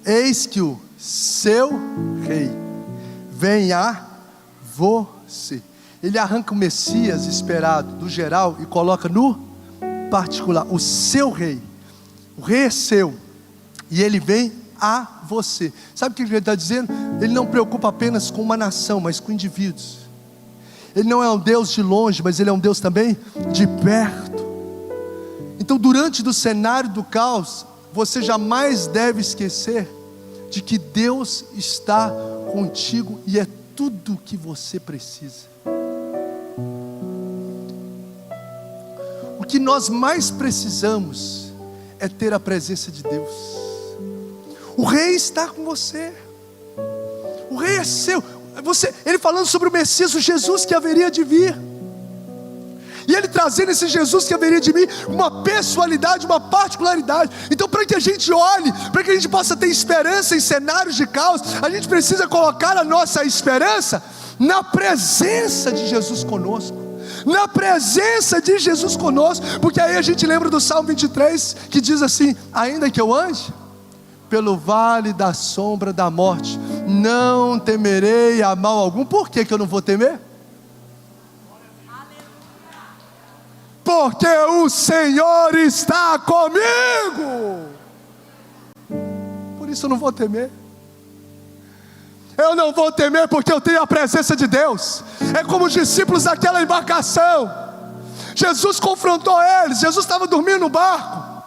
eis que o seu rei vem a você. Ele arranca o Messias esperado do geral e coloca no particular. O seu rei, o rei é seu, e ele vem a você. Sabe o que ele está dizendo? Ele não preocupa apenas com uma nação, mas com indivíduos. Ele não é um Deus de longe, mas ele é um Deus também de perto. Então, durante o cenário do caos, você jamais deve esquecer de que Deus está contigo e é tudo o que você precisa. O que nós mais precisamos é ter a presença de Deus. O rei está com você, o rei é seu. Ele falando sobre o Messias, o Jesus que haveria de vir, e ele trazendo esse Jesus que haveria de vir, uma pessoalidade, uma particularidade. Então, para que a gente olhe, para que a gente possa ter esperança em cenários de caos, a gente precisa colocar a nossa esperança na presença de Jesus conosco. Na presença de Jesus conosco. Porque aí a gente lembra do Salmo 23, que diz assim: ainda que eu ande pelo vale da sombra da morte, não temerei a mal algum. Por que eu não vou temer? Porque o Senhor está comigo. Por isso eu não vou temer. Eu não vou temer porque eu tenho a presença de Deus. É como os discípulos daquela embarcação. Jesus confrontou eles. Jesus estava dormindo no barco,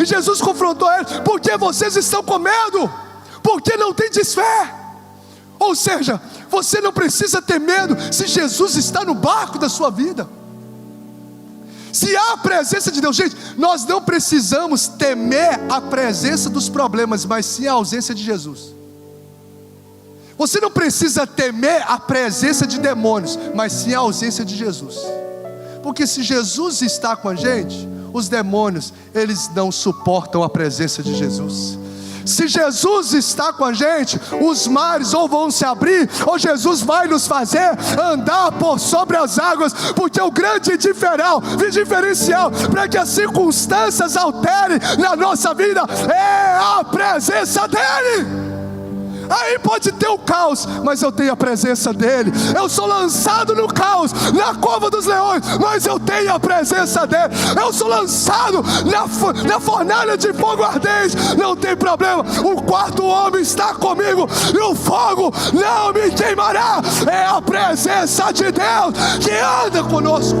e Jesus confrontou eles: por que vocês estão com medo? Porque não tem fé. Ou seja, você não precisa ter medo se Jesus está no barco da sua vida. Se há a presença de Deus, gente, nós não precisamos temer a presença dos problemas, mas sim a ausência de Jesus. Você não precisa temer a presença de demônios, mas sim a ausência de Jesus. Porque se Jesus está com a gente, os demônios, eles não suportam a presença de Jesus. Se Jesus está com a gente, os mares ou vão se abrir, ou Jesus vai nos fazer andar por sobre as águas. Porque o grande diferencial para que as circunstâncias alterem na nossa vida é a presença dEle. Aí pode ter o caos, mas eu tenho a presença dEle. Eu sou lançado no caos, na cova dos leões, mas eu tenho a presença dEle. Eu sou lançado na fornalha de fogo ardente, não tem problema, o quarto homem está comigo, e o fogo não me queimará. É a presença de Deus que anda conosco.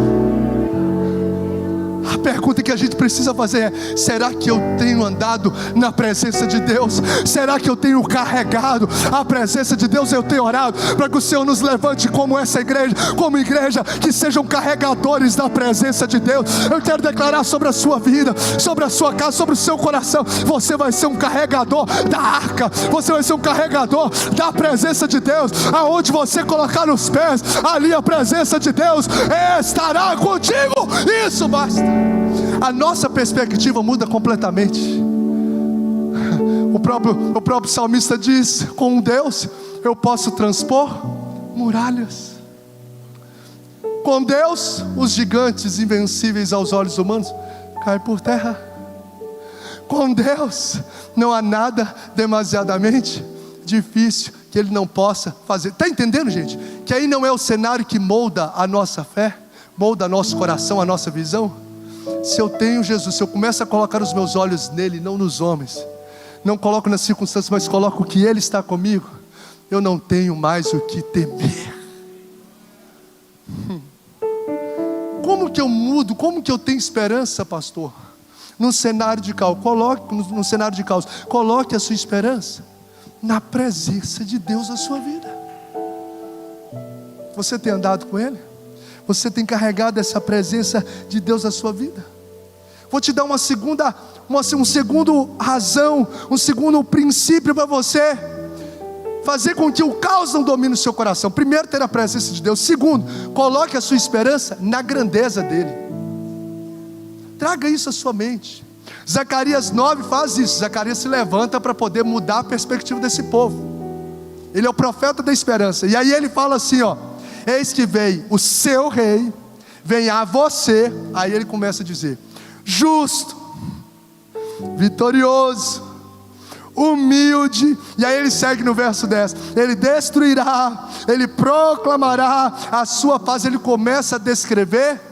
A pergunta que a gente precisa fazer é: será que eu tenho andado na presença de Deus? Será que eu tenho carregado a presença de Deus? Eu tenho orado para que o Senhor nos levante como essa igreja, como igreja que sejam carregadores da presença de Deus. Eu quero declarar sobre a sua vida, sobre a sua casa, sobre o seu coração: você vai ser um carregador da arca, você vai ser um carregador da presença de Deus. Aonde você colocar os pés, ali a presença de Deus estará contigo. Isso basta. A nossa perspectiva muda completamente. O próprio salmista diz: com Deus eu posso transpor muralhas. Com Deus os gigantes invencíveis aos olhos humanos caem por terra. Com Deus não há nada demasiadamente difícil que Ele não possa fazer. Está entendendo, gente? Que aí não é o cenário que molda a nossa fé, molda nosso coração, a nossa visão. Se eu tenho Jesus, se eu começo a colocar os meus olhos nele, não nos homens, não coloco nas circunstâncias, mas coloco que Ele está comigo, eu não tenho mais o que temer. Como que eu mudo? Como que eu tenho esperança, pastor? No cenário de caos, coloque a sua esperança na presença de Deus na sua vida. Você tem andado com Ele? Você tem carregado essa presença de Deus na sua vida? Vou te dar um segundo razão, um segundo princípio para você fazer com que o caos não domine o seu coração. Primeiro, ter a presença de Deus. Segundo, coloque a sua esperança na grandeza dEle. Traga isso à sua mente. Zacarias 9 faz isso. Zacarias se levanta para poder mudar a perspectiva desse povo. Ele é o profeta da esperança. E aí ele fala assim, ó: eis que veio o seu rei, vem a você. Aí ele começa a dizer: justo, vitorioso, humilde. E aí ele segue no verso 10: ele destruirá, ele proclamará a sua paz. Ele começa a descrever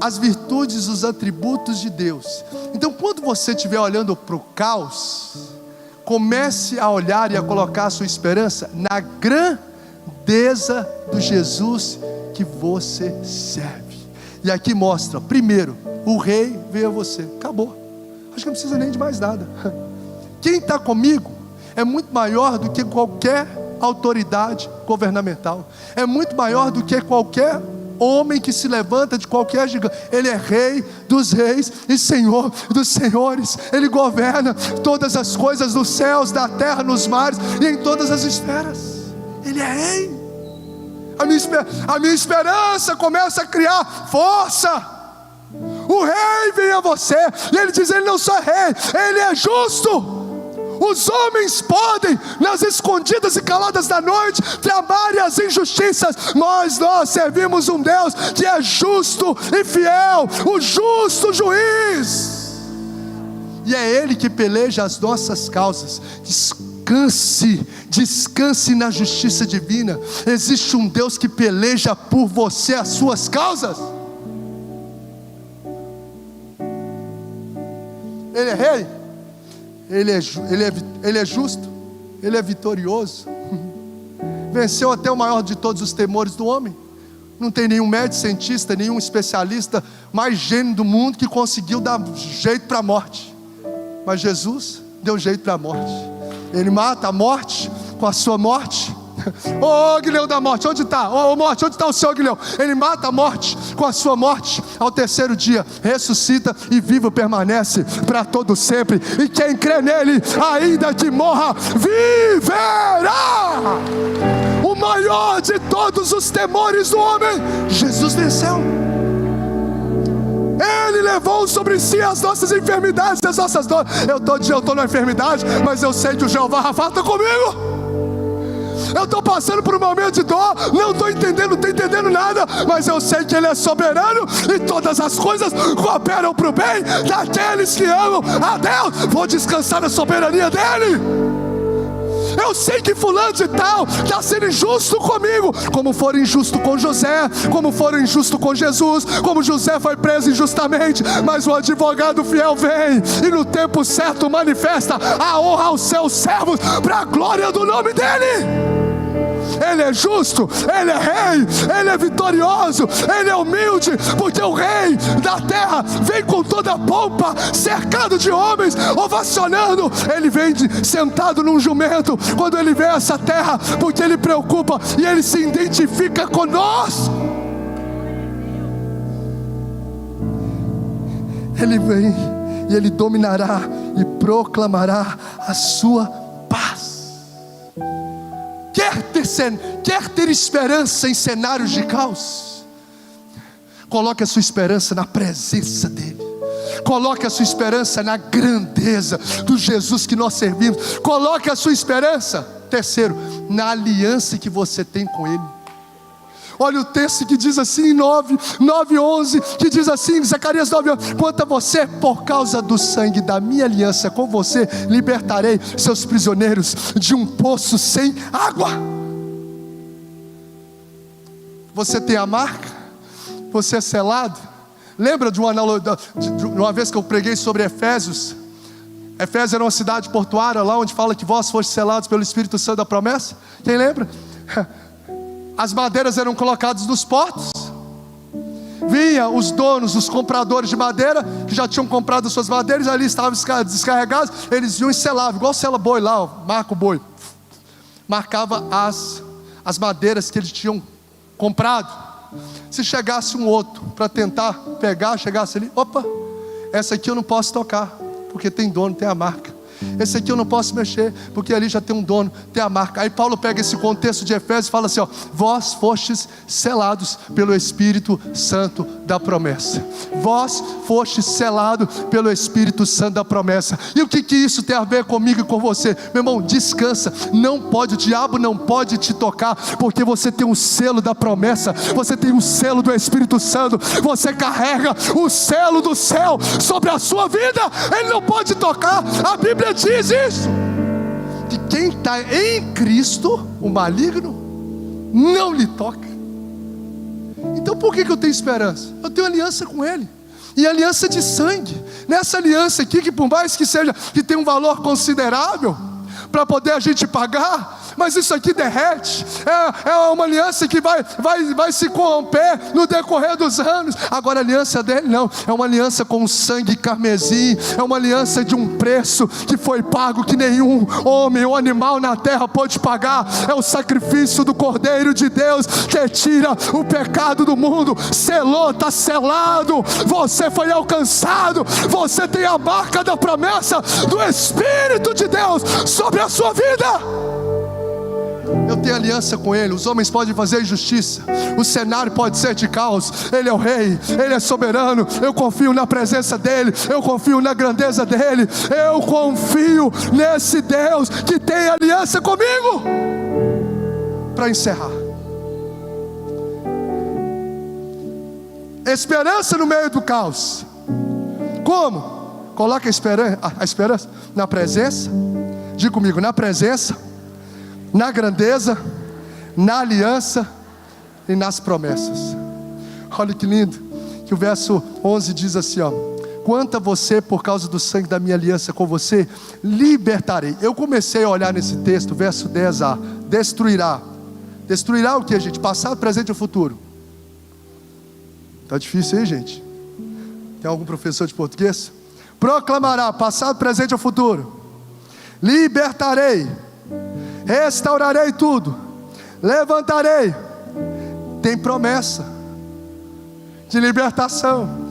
as virtudes, os atributos de Deus. Então, quando você estiver olhando para o caos, comece a olhar e a colocar a sua esperança na grandeza do Jesus que você serve. E aqui mostra: primeiro, o rei veio a você. Acabou. Acho que não precisa nem de mais nada. Quem está comigo é muito maior do que qualquer autoridade governamental, é muito maior do que qualquer homem que se levanta de qualquer gigante. Ele é rei dos reis e senhor dos senhores. Ele governa todas as coisas nos céus, da terra, nos mares e em todas as esferas. Ele é rei. A minha esperança começa a criar força. O rei vem a você e ele diz: ele não só é rei, ele é justo. Os homens podem, nas escondidas e caladas da noite, tramarem as injustiças, mas nós servimos um Deus que é justo e fiel, o justo juiz. E é Ele que peleja as nossas causas. Descanse na justiça divina. Existe um Deus que peleja por você as suas causas. Ele é rei, ele é justo, Ele é vitorioso. Venceu até o maior de todos os temores do homem. Não tem nenhum médico, cientista, nenhum especialista mais gênio do mundo que conseguiu dar jeito para a morte. Mas Jesus deu jeito para a morte. Ele mata a morte com a sua morte. Ô Guilhão da morte, onde está? Ô morte, onde está o seu Guilhão? Ele mata a morte com a sua morte. Ao terceiro dia ressuscita e vivo permanece para todo sempre. E quem crê nele, ainda que morra, viverá. O maior de todos os temores do homem, Jesus venceu. Ele levou sobre si as nossas enfermidades, as nossas dores. Eu estou na enfermidade, mas eu sei que o Jeová Rafa está comigo. Eu estou passando por um momento de dor, não estou entendendo nada, mas eu sei que Ele é soberano e todas as coisas cooperam para o bem daqueles que amam a Deus. Vou descansar na soberania dEle. Eu sei que fulano de tal está sendo injusto comigo, como for injusto com José, como for injusto com Jesus, como José foi preso injustamente, mas o advogado fiel vem e no tempo certo manifesta a honra aos seus servos para a glória do nome dEle. Ele é justo, Ele é rei, Ele é vitorioso, Ele é humilde, porque o rei da terra vem com toda a pompa, cercado de homens, ovacionando. Ele vem sentado num jumento, quando Ele vê essa terra, porque Ele preocupa e Ele se identifica conosco. Ele vem e Ele dominará e proclamará a sua paz. Quer ter esperança em cenários de caos? Coloque a sua esperança na presença dEle. Coloque a sua esperança na grandeza do Jesus que nós servimos. Coloque a sua esperança, terceiro, na aliança que você tem com Ele. Olha o texto que diz assim em 9:11, que diz assim, Zacarias 9:11: quanto a você, por causa do sangue da minha aliança com você, libertarei seus prisioneiros de um poço sem água. Você tem a marca, você é selado. Lembra de uma vez que eu preguei sobre Efésios? Efésios era uma cidade portuária, lá onde fala que vós fostes selados pelo Espírito Santo da promessa. Quem lembra? As madeiras eram colocadas nos portos. Vinha os donos, os compradores de madeira, que já tinham comprado suas madeiras, ali estavam descarregados. Eles iam e selavam, igual sela boi lá, ó, marca o boi. Marcava as madeiras que eles tinham comprado. Se chegasse um outro para tentar pegar, chegasse ali, opa, essa aqui eu não posso tocar, porque tem dono, tem a marca. Esse aqui eu não posso mexer, porque ali já tem um dono, tem a marca. Aí Paulo pega esse contexto de Efésios e fala assim, ó: vós fostes selados pelo Espírito Santo da promessa. Vós fostes selado pelo Espírito Santo da promessa. E o que isso tem a ver comigo e com você? Meu irmão, descansa. Não pode, o diabo não pode te tocar, porque você tem um selo da promessa, você tem um selo do Espírito Santo, você carrega o selo do céu sobre a sua vida. Ele não pode tocar. A Bíblia diz isso, que quem está em Cristo, o maligno não lhe toca. Então por que eu tenho esperança? Eu tenho aliança com Ele, e aliança de sangue. Nessa aliança aqui, que por mais que seja, que tem um valor considerável para poder a gente pagar, mas isso aqui derrete. É uma aliança que vai se corromper no decorrer dos anos. Agora a aliança dele não, é uma aliança com sangue carmesim, é uma aliança de um preço que foi pago, que nenhum homem ou animal na terra pode pagar. É o sacrifício do Cordeiro de Deus, que tira o pecado do mundo. Selou, está selado, você foi alcançado, você tem a marca da promessa do Espírito de Deus sobre a sua vida. Eu tenho aliança com Ele. Os homens podem fazer injustiça, o cenário pode ser de caos, Ele é o Rei, Ele é soberano. Eu confio na presença dEle, eu confio na grandeza dEle, eu confio nesse Deus que tem aliança comigo. Para encerrar, esperança no meio do caos. Como? Coloca a esperança na presença. Diga comigo: na presença, na grandeza, na aliança e nas promessas. Olha que lindo, que o verso 11 diz assim, ó: quanto a você, por causa do sangue da minha aliança com você, libertarei. Eu comecei a olhar nesse texto, verso 10a, destruirá. Destruirá o que, gente? Passado, presente ou futuro? Está difícil aí, gente? Tem algum professor de português? Proclamará, passado, presente ou futuro? Libertarei, restaurarei tudo, levantarei. Tem promessa de libertação,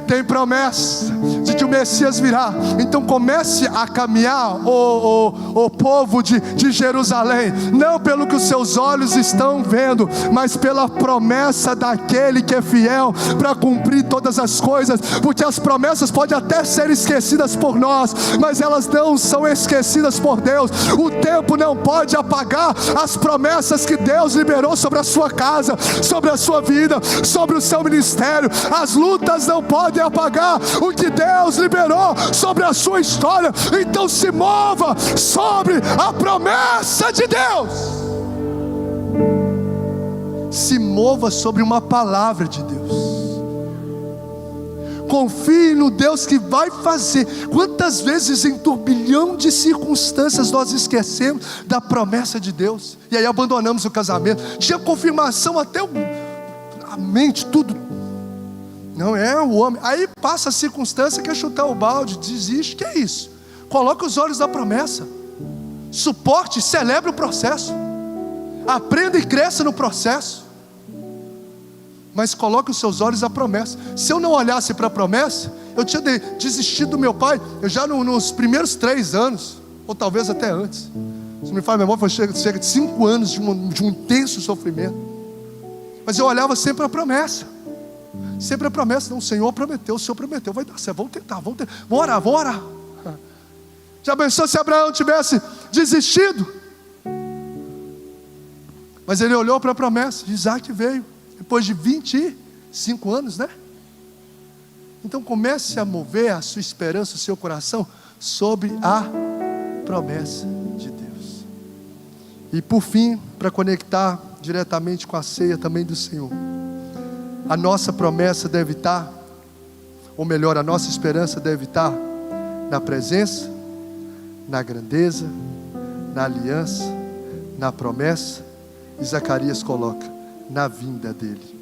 tem promessa de que o Messias virá. Então comece a caminhar, o povo de Jerusalém, não pelo que os seus olhos estão vendo, mas pela promessa daquele que é fiel para cumprir todas as coisas. Porque as promessas podem até ser esquecidas por nós, mas elas não são esquecidas por Deus. O tempo não pode apagar as promessas que Deus liberou sobre a sua casa, sobre a sua vida, sobre o seu ministério. As lutas não podem apagar o que Deus liberou sobre a sua história. Então se mova sobre a promessa de Deus. Se mova sobre uma palavra de Deus. Confie no Deus que vai fazer. Quantas vezes em turbilhão de circunstâncias nós esquecemos da promessa de Deus, e aí abandonamos o casamento. Tinha confirmação até a mente, tudo. Não é o homem. Aí passa a circunstância, quer chutar o balde, desiste. Que é isso? Coloque os olhos na promessa. Suporte, celebre o processo. Aprenda e cresça no processo. Mas coloque os seus olhos na promessa. Se eu não olhasse para a promessa, eu tinha desistido do meu pai. Eu já nos primeiros 3 anos, ou talvez até antes, se me fala a memória, foi cerca de 5 anos de um intenso sofrimento. Mas eu olhava sempre a promessa. Sempre a promessa. Não, o Senhor prometeu, vai dar certo. Vamos tentar, vamos orar. Já pensou se Abraão tivesse desistido? Mas ele olhou para a promessa. Isaac veio depois de 25 anos, né? Então comece a mover a sua esperança, o seu coração sobre a promessa de Deus. E por fim, para conectar diretamente com a ceia também do Senhor, a nossa promessa deve estar, ou melhor, a nossa esperança deve estar na presença, na grandeza, na aliança, na promessa, e Zacarias coloca, na vinda dele.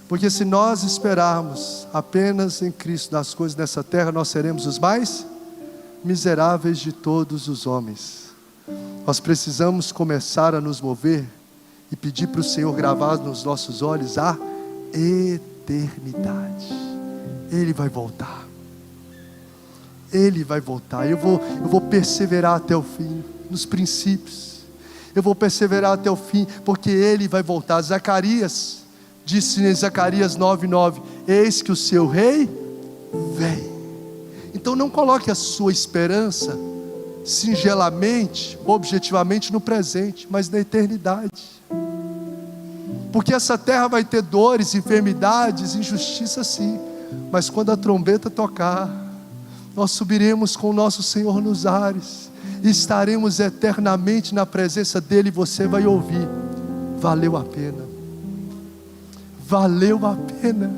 Porque se nós esperarmos apenas em Cristo nas coisas dessa terra, nós seremos os mais miseráveis de todos os homens. Nós precisamos começar a nos mover e pedir para o Senhor gravar nos nossos olhos a eternidade. Ele vai voltar. Ele vai voltar. Eu vou perseverar até o fim, nos princípios. Eu vou perseverar até o fim, porque Ele vai voltar. Zacarias disse em Zacarias 9:9: eis que o seu rei vem. Então não coloque a sua esperança singelamente, objetivamente no presente, mas na eternidade. Porque essa terra vai ter dores, enfermidades, injustiça sim, mas quando a trombeta tocar, nós subiremos com o nosso Senhor nos ares, e estaremos eternamente na presença dEle, e você vai ouvir: valeu a pena, valeu a pena,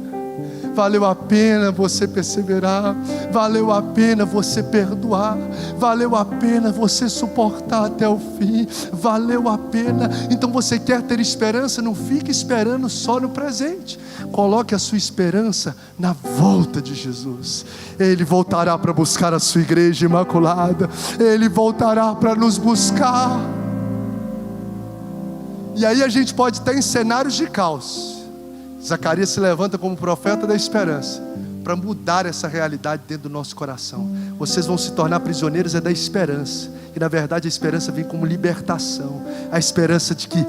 valeu a pena você perseverar, valeu a pena você perdoar, valeu a pena você suportar até o fim, valeu a pena. Então você quer ter esperança? Não fique esperando só no presente, coloque a sua esperança na volta de Jesus. Ele voltará para buscar a sua igreja imaculada, Ele voltará para nos buscar. E aí a gente pode estar em cenários de caos. Zacarias se levanta como profeta da esperança, para mudar essa realidade dentro do nosso coração. Vocês vão se tornar prisioneiros da esperança, e na verdade a esperança vem como libertação, a esperança de que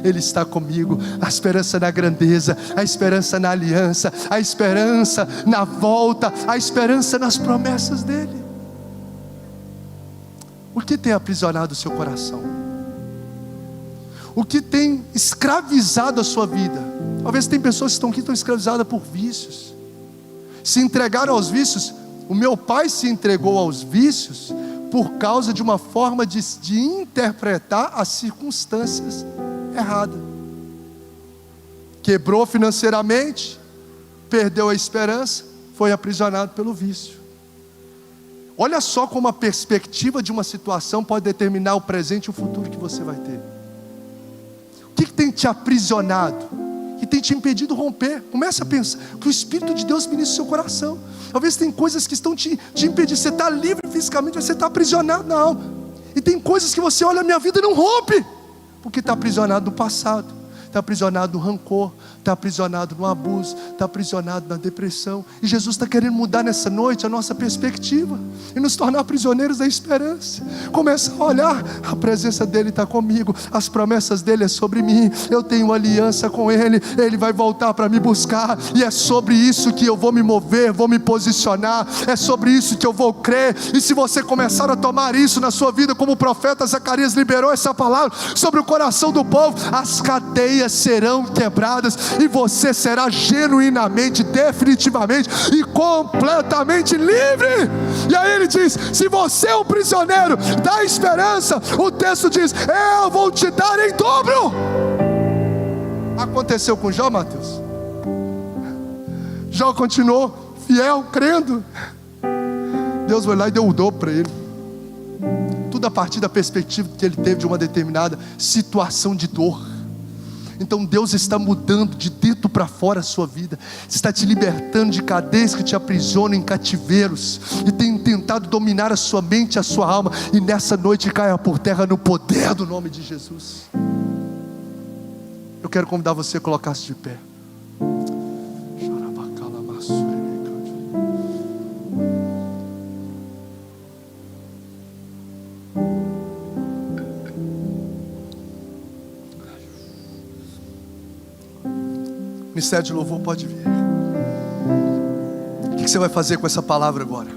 Ele está comigo, a esperança na grandeza, a esperança na aliança, a esperança na volta, a esperança nas promessas dEle. O que tem aprisionado o seu coração? O que tem escravizado a sua vida? Talvez tem pessoas que estão aqui, estão escravizadas por vícios, se entregaram aos vícios. O meu pai se entregou aos vícios por causa de uma forma de interpretar as circunstâncias errada. Quebrou financeiramente, perdeu a esperança, foi aprisionado pelo vício. Olha só como a perspectiva de uma situação pode determinar o presente e o futuro que você vai ter. O que tem te aprisionado? Que tem te impedido romper? Comece a pensar, que o Espírito de Deus ministre o seu coração. Talvez tem coisas que estão te impedindo. Você está livre fisicamente, mas você está aprisionado na alma. E tem coisas que você olha, a minha vida e não rompe, porque está aprisionado no passado, está aprisionado no rancor, está aprisionado no abuso, está aprisionado na depressão. E Jesus está querendo mudar nessa noite a nossa perspectiva e nos tornar prisioneiros da esperança. Começa a olhar: a presença dEle está comigo, as promessas dEle é sobre mim, eu tenho aliança com Ele, Ele vai voltar para me buscar, e é sobre isso que eu vou me mover, vou me posicionar, é sobre isso que eu vou crer. E se você começar a tomar isso na sua vida, como o profeta Zacarias liberou essa palavra sobre o coração do povo, as cadeias serão quebradas, e você será genuinamente, definitivamente e completamente livre. E aí ele diz: se você é um prisioneiro da esperança, o texto diz: eu vou te dar em dobro. Aconteceu com Jó, Mateus? Jó continuou fiel, crendo. Deus foi lá e deu o dobro para ele. Tudo a partir da perspectiva que ele teve de uma determinada situação de dor. Então Deus está mudando de dentro para fora a sua vida, está te libertando de cadeias que te aprisionam em cativeiros, e tem tentado dominar a sua mente e a sua alma, e nessa noite caia por terra no poder do nome de Jesus. Eu quero convidar você a colocar-se de pé. Ministério de louvor pode vir. O que você vai fazer com essa palavra agora?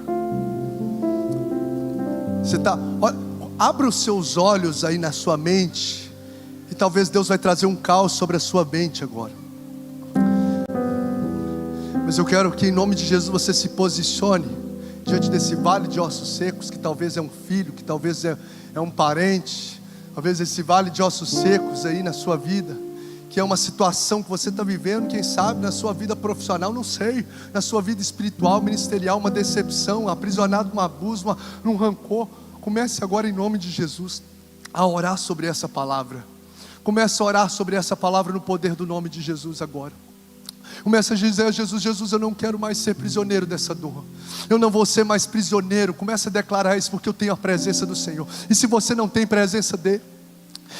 Abra os seus olhos aí na sua mente, e talvez Deus vai trazer um caos sobre a sua mente agora. Mas eu quero que em nome de Jesus você se posicione diante desse vale de ossos secos, que talvez é um filho, que talvez é um parente, talvez esse vale de ossos secos aí na sua vida, que é uma situação que você está vivendo, quem sabe na sua vida profissional, não sei, na sua vida espiritual, ministerial, uma decepção, aprisionado num abuso, num rancor. Comece agora em nome de Jesus a orar sobre essa palavra. Comece a orar sobre essa palavra no poder do nome de Jesus agora. Comece a dizer a Jesus: Jesus, eu não quero mais ser prisioneiro dessa dor, eu não vou ser mais prisioneiro. Comece a declarar isso, porque eu tenho a presença do Senhor. E se você não tem presença dele,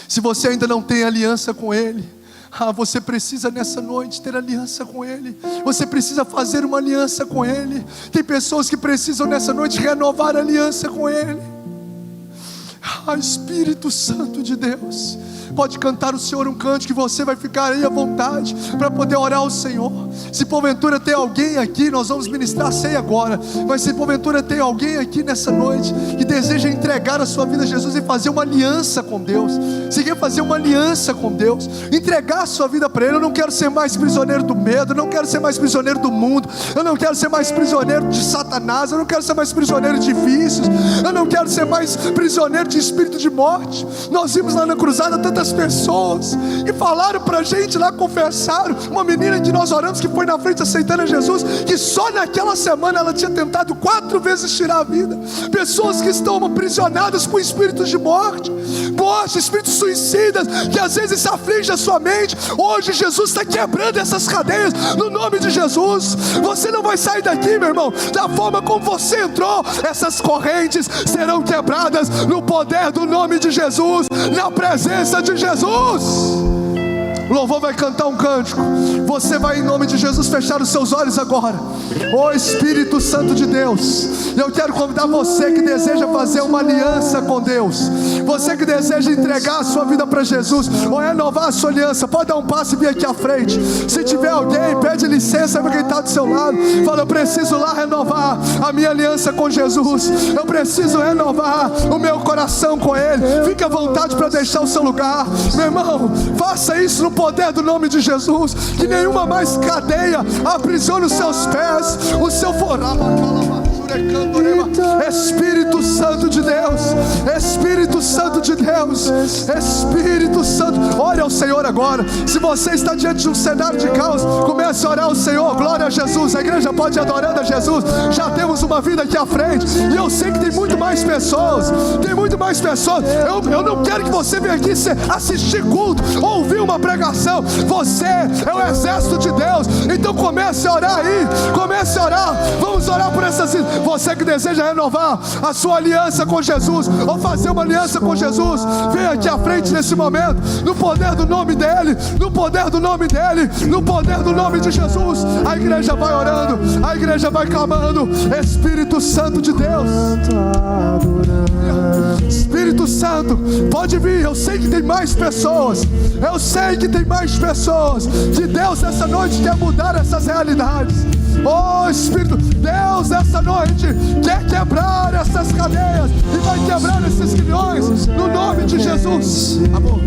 se você ainda não tem aliança com ele, você precisa nessa noite ter aliança com ele. Você precisa fazer uma aliança com ele. Tem pessoas que precisam nessa noite renovar a aliança com ele. Espírito Santo de Deus, pode cantar o Senhor um cântico, que você vai ficar aí à vontade para poder orar ao Senhor. Se porventura tem alguém aqui, nós vamos ministrar a ceia agora, mas se porventura tem alguém aqui nessa noite que deseja entregar a sua vida a Jesus e fazer uma aliança com Deus, se quer fazer uma aliança com Deus, entregar a sua vida para ele. Eu não quero ser mais prisioneiro do medo, eu não quero ser mais prisioneiro do mundo, eu não quero ser mais prisioneiro de Satanás, eu não quero ser mais prisioneiro de vícios, eu não quero ser mais prisioneiro de espírito de morte. Nós vimos lá na cruzada tantas pessoas que falaram pra gente lá, confessaram. Uma menina que nós oramos, que foi na frente aceitando a Jesus, que só naquela semana ela tinha tentado 4 vezes tirar a vida. Pessoas que estão aprisionadas com espíritos de morte, espíritos suicidas, que às vezes se aflige a sua mente. Hoje Jesus está quebrando essas cadeias no nome de Jesus. Você não vai sair daqui, meu irmão, da forma como você entrou. Essas correntes serão quebradas no poder do nome de Jesus, na presença de Jesus. O louvor vai cantar um cântico. Você vai em nome de Jesus fechar os seus olhos agora. Espírito Santo de Deus, eu quero convidar você que deseja fazer uma aliança com Deus, você que deseja entregar a sua vida para Jesus, ou renovar a sua aliança, pode dar um passo e vir aqui à frente. Se tiver alguém, pede licença para quem está do seu lado, fala: eu preciso lá renovar a minha aliança com Jesus, eu preciso renovar o meu coração com Ele. Fique à vontade para deixar o seu lugar, meu irmão. Faça isso no poder do nome de Jesus. Que nenhuma mais cadeia aprisione os seus pés, o seu forado. Espírito Santo de Deus, Espírito Santo de Deus, Espírito Santo. Ore ao Senhor agora. Se você está diante de um cenário de caos, comece a orar ao Senhor. Glória a Jesus. A igreja pode ir adorando a Jesus. Já temos uma vida aqui à frente, e eu sei que tem muito mais pessoas. Tem muito mais pessoas. Eu não quero que você venha aqui assistir culto, ouvir uma pregação. Você é o exército de Deus. Então comece a orar aí. Comece a orar. Vamos orar por essas. Você que deseja renovar a sua aliança com Jesus, ou fazer uma aliança com Jesus, vem aqui à frente nesse momento, no poder do nome dEle, no poder do nome dEle, no poder do nome de Jesus. A igreja vai orando, a igreja vai clamando. Espírito Santo de Deus, Espírito Santo, pode vir. Eu sei que tem mais pessoas, eu sei que tem mais pessoas, que Deus essa noite quer mudar essas realidades. Espírito, Deus essa noite quer quebrar essas cadeias e vai quebrar esses grilhões no nome de Jesus. Amor,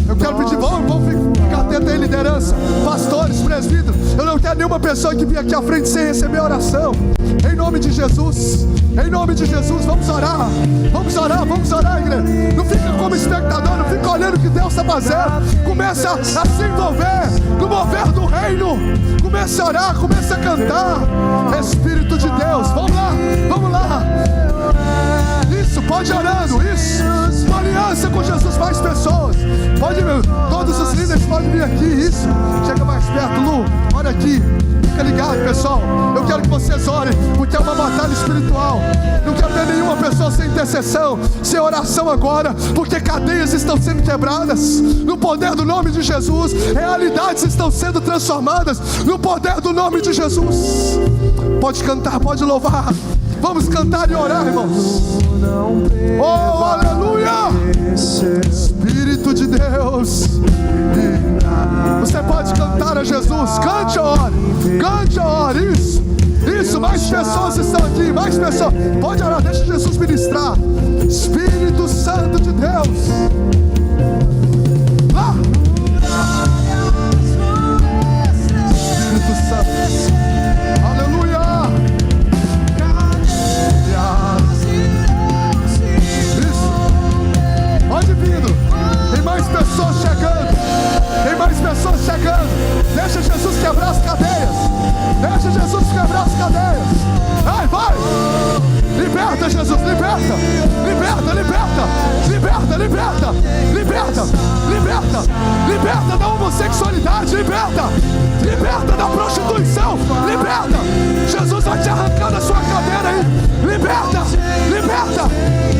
eu quero pedir, vamos ficar atento aí, liderança, pastores, presbíteros. Eu não quero nenhuma pessoa que venha aqui à frente sem receber oração. Em nome de Jesus, em nome de Jesus, vamos orar, igreja. Não fica como espectador, não fica olhando o que Deus está fazendo. Começa a se envolver no mover do reino. Começa a orar, começa a cantar. Espírito de Deus, vamos lá. Isso, pode ir orando, isso. Uma aliança com Jesus, mais pessoas. Pode vir, todos os líderes podem vir aqui, isso. Chega mais perto, Lu, olha aqui. Fica ligado, pessoal. Eu quero que vocês orem, porque é uma batalha espiritual. Não quero ver nenhuma pessoa sem intercessão, sem oração agora, porque cadeias estão sendo quebradas no poder do nome de Jesus. Realidades estão sendo transformadas no poder do nome de Jesus. Pode cantar, pode louvar. Vamos cantar e orar, irmãos. Oh, aleluia! Espírito de Deus. Você pode cantar a Jesus. Cante a hora. Cante a hora. Isso, mais pessoas estão aqui. Mais pessoas. Pode orar, deixa Jesus ministrar. Espírito Santo de Deus. Lá. Espírito Santo. Aleluia. Pode vindo. Tem mais pessoas chegando. Tem mais pessoas chegando. Deixa Jesus quebrar as cadeias. Deixa Jesus quebrar as cadeias. Vai. Liberta, Jesus, liberta. Liberta da homossexualidade. Liberta da prostituição. Liberta. Jesus vai te arrancar da sua cadeira aí. Liberta.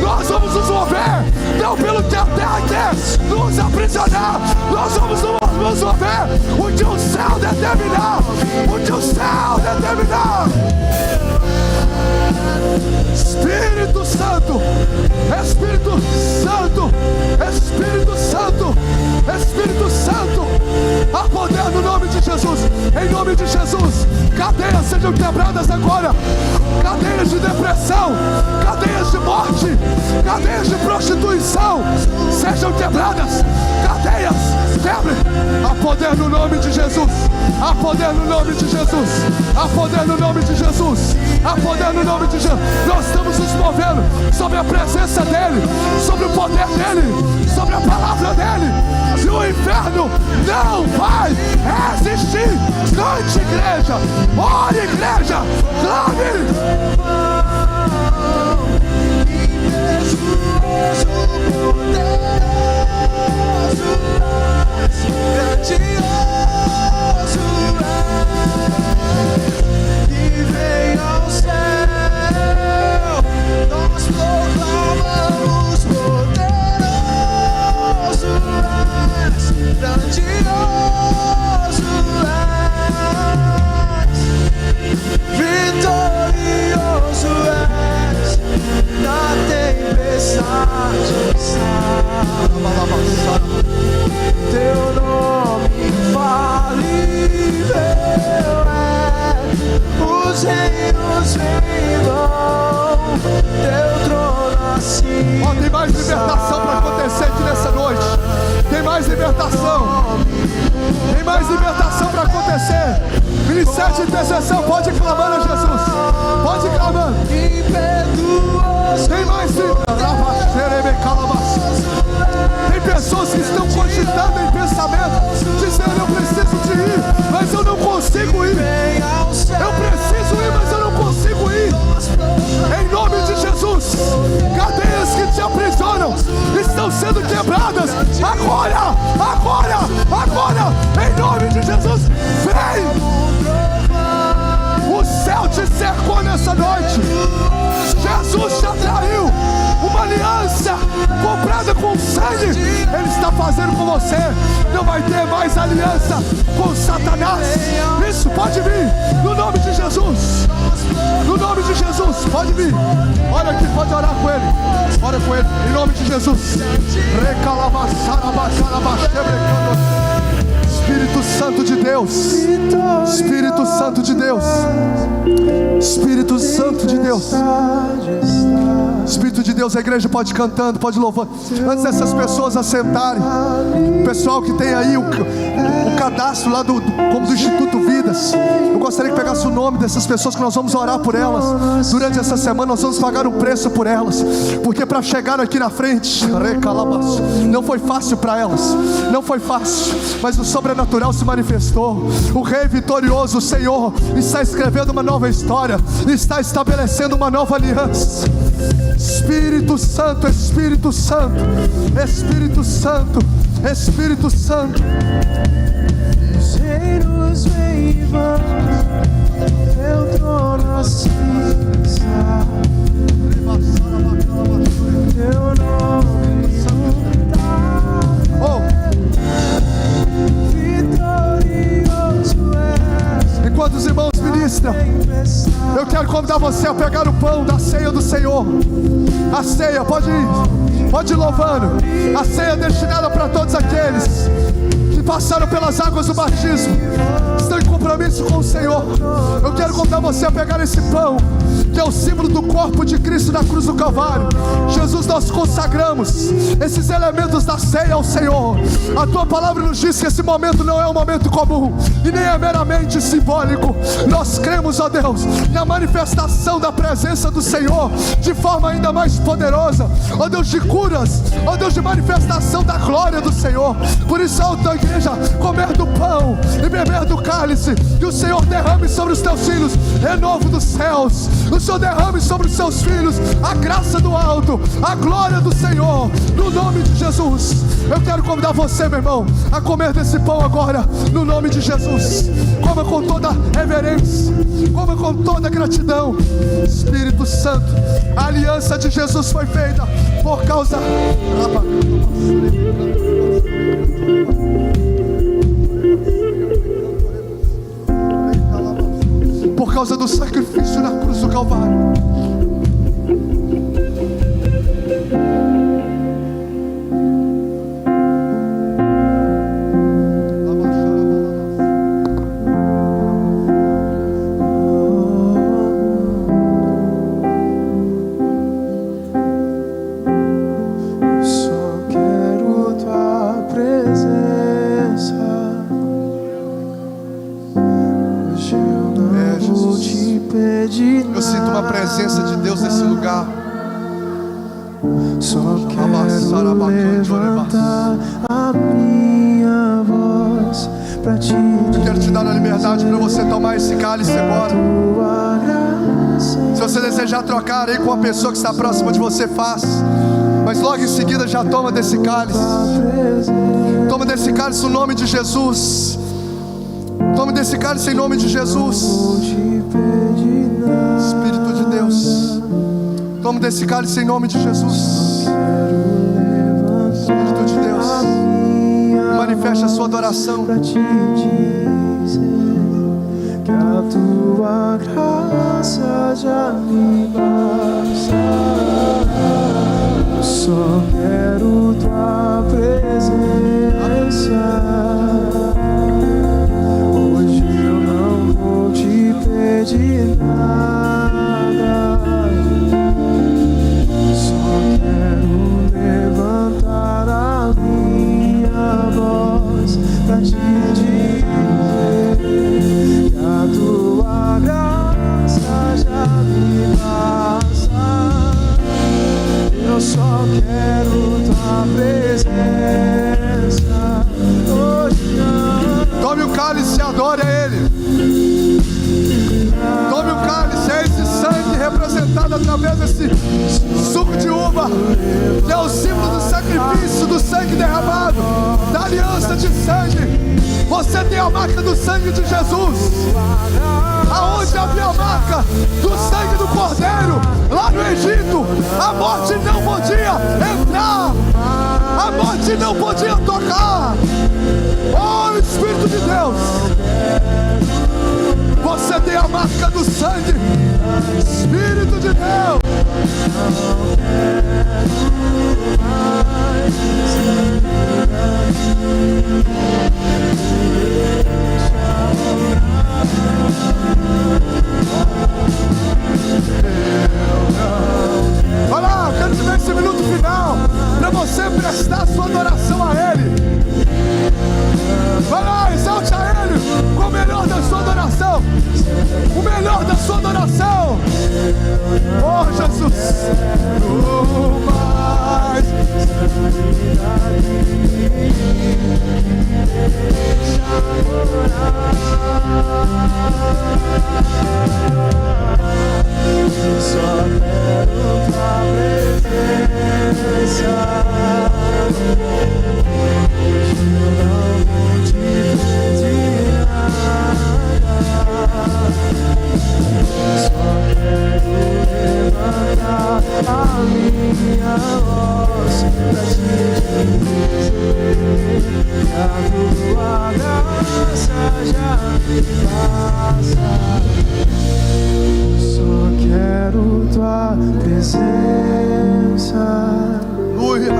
Nós vamos nos mover, não pelo que a terra quer nos aprisionar. Nós vamos nos mover o que o céu determinar. Espírito Santo, há poder no nome de Jesus. Em nome de Jesus, cadeias sejam quebradas agora. Cadeias de depressão, cadeias de morte, cadeias de prostituição sejam quebradas. Cadeias, quebre. Há poder no nome de Jesus. Há poder no nome de Jesus. Há poder no nome de Jesus. Há poder no nome de Jesus. Nós estamos nos movendo sobre a presença dEle, sobre o poder dEle, sobre a palavra dEle. E o inferno não vai resistir. Cante, igreja. Ore, igreja. Clame. E vem ao céu, nós proclamamos poderoso és, grandioso és, vitorioso és, na tempestade teu nome infalível é, os reinos vivam, teu trono assim. Ó, tem mais libertação para acontecer aqui nessa noite. Tem mais libertação. Tem mais libertação para acontecer. Ministério de intercessão, pode clamar a Jesus. Pode clamar. Tem mais libertação. Tem pessoas que estão cogitando em pensamento, dizendo: eu preciso de ir, mas eu não consigo ir. Eu preciso ir, mas eu não consigo ir. Em nome de Jesus, cadeias que te aprisionam estão sendo quebradas. Agora, em nome de Jesus, vem. O céu te cercou nessa noite. Jesus te atraiu. Uma aliança comprada com sangue Ele está fazendo com você. Não vai ter mais aliança com Satanás. Isso, pode vir, no nome de Jesus. No nome de Jesus, pode vir. Olha aqui, pode orar com Ele. Ora com Ele, em nome de Jesus. Espírito Santo de Deus. Espírito Santo de Deus. Espírito Deus. Espírito de Deus, a igreja pode ir cantando, pode louvando. Antes dessas pessoas assentarem, o pessoal que tem aí o cadastro lá como do Instituto Vidas, eu gostaria que pegasse o nome dessas pessoas, que nós vamos orar por elas. Durante essa semana nós vamos pagar um preço por elas, porque para chegar aqui na frente, não foi fácil para elas, não foi fácil, mas o sobrenatural se manifestou. O Rei vitorioso, o Senhor, está escrevendo uma nova história, está estabelecendo uma nova aliança. Espírito Santo, Espírito Santo, Espírito Santo, Espírito Santo. Os reinos vêm e vão, teu trono assim está, teu nome vitorioso és. Enquanto os irmãos ministram, eu quero convidar você a pegar o pão da ceia do Senhor. A ceia, pode ir louvando. A ceia é destinada para todos aqueles que passaram pelas águas do batismo, estão em compromisso com o Senhor. Eu quero convidar você a pegar esse pão, que é o símbolo do corpo de Cristo na cruz do Calvário. Jesus, nós consagramos esses elementos da ceia ao Senhor. A tua palavra nos diz que esse momento não é um momento comum e nem é meramente simbólico. Nós cremos, ó Deus, na manifestação da presença do Senhor de forma ainda mais poderosa, ó Deus de curas, ó Deus de manifestação da glória do Senhor. Por isso, ó tua igreja, comer do pão e beber do cálice, que o Senhor derrame sobre os teus filhos renovo dos céus. O Senhor derrame sobre os seus filhos a graça do alto, a glória do Senhor, no nome de Jesus. Eu quero convidar você, meu irmão, a comer desse pão agora, no nome de Jesus. Coma com toda reverência, coma com toda gratidão. Espírito Santo, a aliança de Jesus foi feita por causa do sacrifício na cruz do Calvário. Eu sinto uma presença de Deus nesse lugar. Só quero levantar a minha voz pra te Eu quero te dar a liberdade para você tomar esse cálice agora. Se você desejar trocar aí com a pessoa que está próxima de você, faça. Mas logo em seguida já toma desse cálice. Toma desse cálice no nome de Jesus. Tome desse cálice em nome de Jesus. Espírito de Deus, tome desse cálice em nome de Jesus. Espírito de Deus, manifeste a sua adoração. Pra te dizer que a tua graça já me basta. Só quero tua presença. Hoje eu não vou te pedir nada, só quero levantar a minha voz pra te dizer que a tua graça já me basta. Eu só quero tua presença. Hoje não. Tome o cálice e adore a Ele. Tome o cálice, é esse sangue representado através desse suco de uva, que é o símbolo do sacrifício, do sangue derramado, da aliança de sangue. Você tem a marca do sangue de Jesus. Aonde havia a marca do sangue do Cordeiro, lá no Egito, a morte não podia entrar, a morte não podia tocar. Oh, Espírito de Deus, você tem a marca do sangue. Espírito de Deus, Aleluia.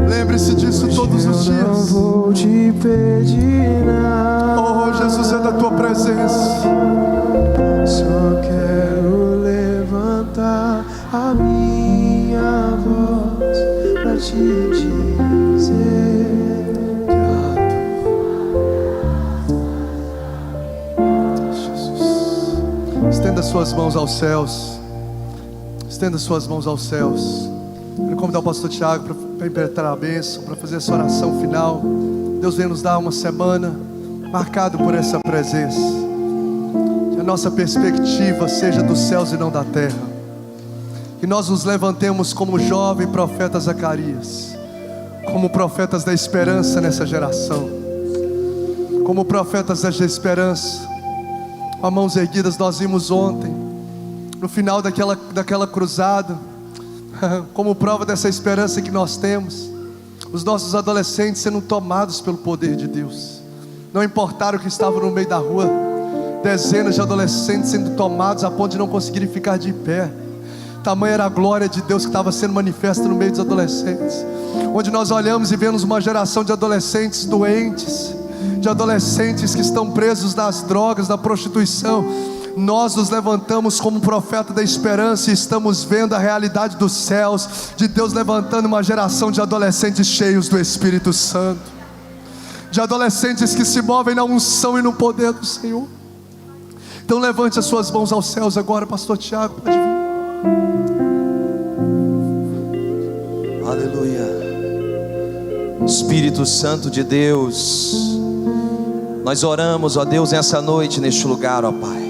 Lembre-se disso todos os dias. Não vou te pedir nada. Oh, Jesus, é da tua presença. Só quero levantar a minha voz pra te dizer Jesus. Estenda suas mãos aos céus. Estenda suas mãos aos céus. Quero convidar o pastor Tiago para impetrar a bênção, para fazer essa oração final. Deus vem nos dar uma semana marcada por essa presença. Que a nossa perspectiva seja dos céus e não da terra. Que nós nos levantemos como o jovem profeta Zacarias, como profetas da esperança nessa geração, como profetas da esperança. Com as mãos erguidas, nós vimos ontem, no final daquela cruzada, como prova dessa esperança que nós temos, os nossos adolescentes sendo tomados pelo poder de Deus. Não importaram que estavam no meio da rua, dezenas de adolescentes sendo tomados a ponto de não conseguirem ficar de pé. Tamanha era a glória de Deus que estava sendo manifesta no meio dos adolescentes, onde nós olhamos e vemos uma geração de adolescentes doentes, de adolescentes que estão presos nas drogas, na prostituição. Nós nos levantamos como profeta da esperança e estamos vendo a realidade dos céus, de Deus levantando uma geração de adolescentes cheios do Espírito Santo, de adolescentes que se movem na unção e no poder do Senhor. Então levante as suas mãos aos céus agora, pastor Tiago, pode vir. Aleluia. Espírito Santo de Deus, nós oramos, ó Deus, nessa noite, neste lugar, ó Pai.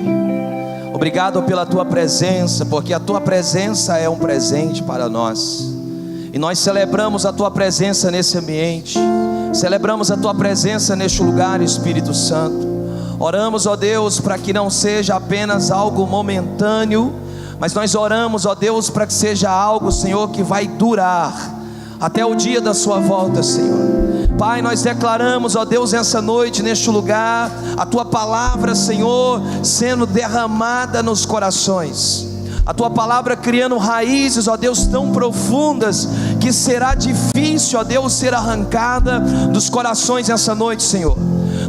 Obrigado pela Tua presença, porque a Tua presença é um presente para nós. E nós celebramos a Tua presença nesse ambiente, celebramos a Tua presença neste lugar, Espírito Santo. Oramos, ó Deus, para que não seja apenas algo momentâneo, mas nós oramos, ó Deus, para que seja algo, Senhor, que vai durar até o dia da sua volta, Senhor. Pai, nós declaramos, ó Deus, nessa noite, neste lugar, a Tua palavra, Senhor, sendo derramada nos corações, a Tua palavra criando raízes, ó Deus, tão profundas, que será difícil, ó Deus, ser arrancada dos corações nessa noite, Senhor.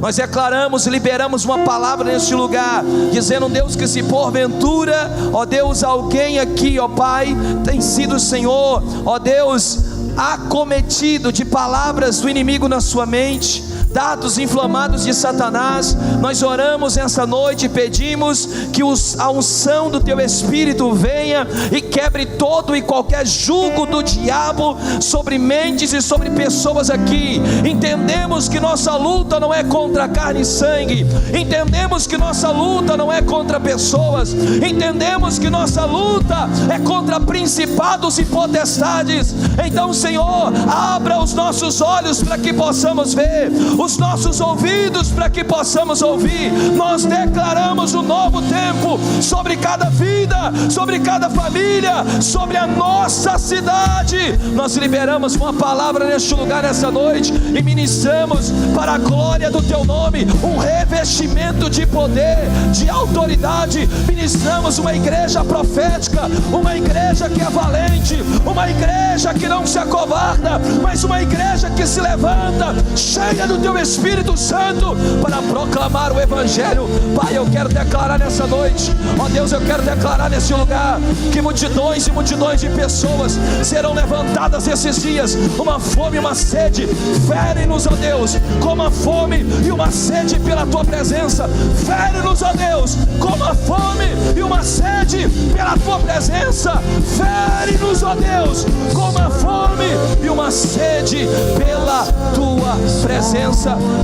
Nós declaramos e liberamos uma palavra neste lugar, dizendo, Deus, que se porventura, ó Deus, alguém aqui, ó Pai, tem sido, Senhor, ó Deus, acometido de palavras do inimigo na sua mente, dados inflamados de Satanás, nós oramos essa noite e pedimos que a unção do Teu Espírito venha e quebre todo e qualquer jugo do diabo sobre mentes e sobre pessoas aqui. Entendemos que nossa luta não é contra carne e sangue, entendemos que nossa luta não é contra pessoas, entendemos que nossa luta é contra principados e potestades. Então, Senhor, abra os nossos olhos para que possamos ver, os nossos ouvidos para que possamos ouvir. Nós declaramos um novo tempo sobre cada vida, sobre cada família, sobre a nossa cidade. Nós liberamos uma palavra neste lugar nessa noite e ministramos para a glória do Teu nome um revestimento de poder, de autoridade. Ministramos uma igreja profética, uma igreja que é valente, uma igreja que não se acovarda, mas uma igreja que se levanta, cheia do Teu Espírito Santo, para proclamar o Evangelho. Pai, eu quero declarar nessa noite, ó Deus, eu quero declarar nesse lugar, que multidões e multidões de pessoas serão levantadas esses dias. Uma fome e uma sede, fere-nos, ó Deus, com uma fome e uma sede pela Tua presença. Fere-nos, ó Deus, com uma fome e uma sede pela Tua presença. Fere-nos, ó Deus, com uma fome e uma sede pela Tua presença.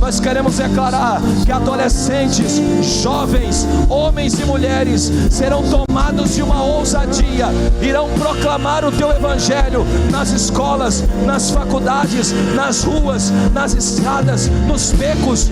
Nós queremos declarar que adolescentes, jovens, homens e mulheres serão tomados de uma ousadia, irão proclamar o Teu Evangelho nas escolas, nas faculdades, nas ruas, nas estradas, nos becos.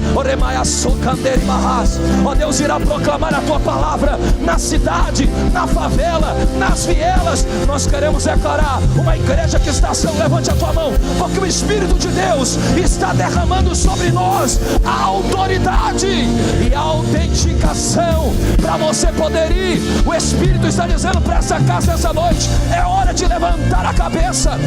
Ó Deus, irá proclamar a Tua palavra na cidade, na favela, nas vielas. Nós queremos declarar uma igreja que está sendo, levante a tua mão, porque o Espírito de Deus está derramando sobre nós a autoridade e a autenticação para você poder ir. O Espírito está está dizendo para essa casa essa noite: é hora de levantar a cabeça.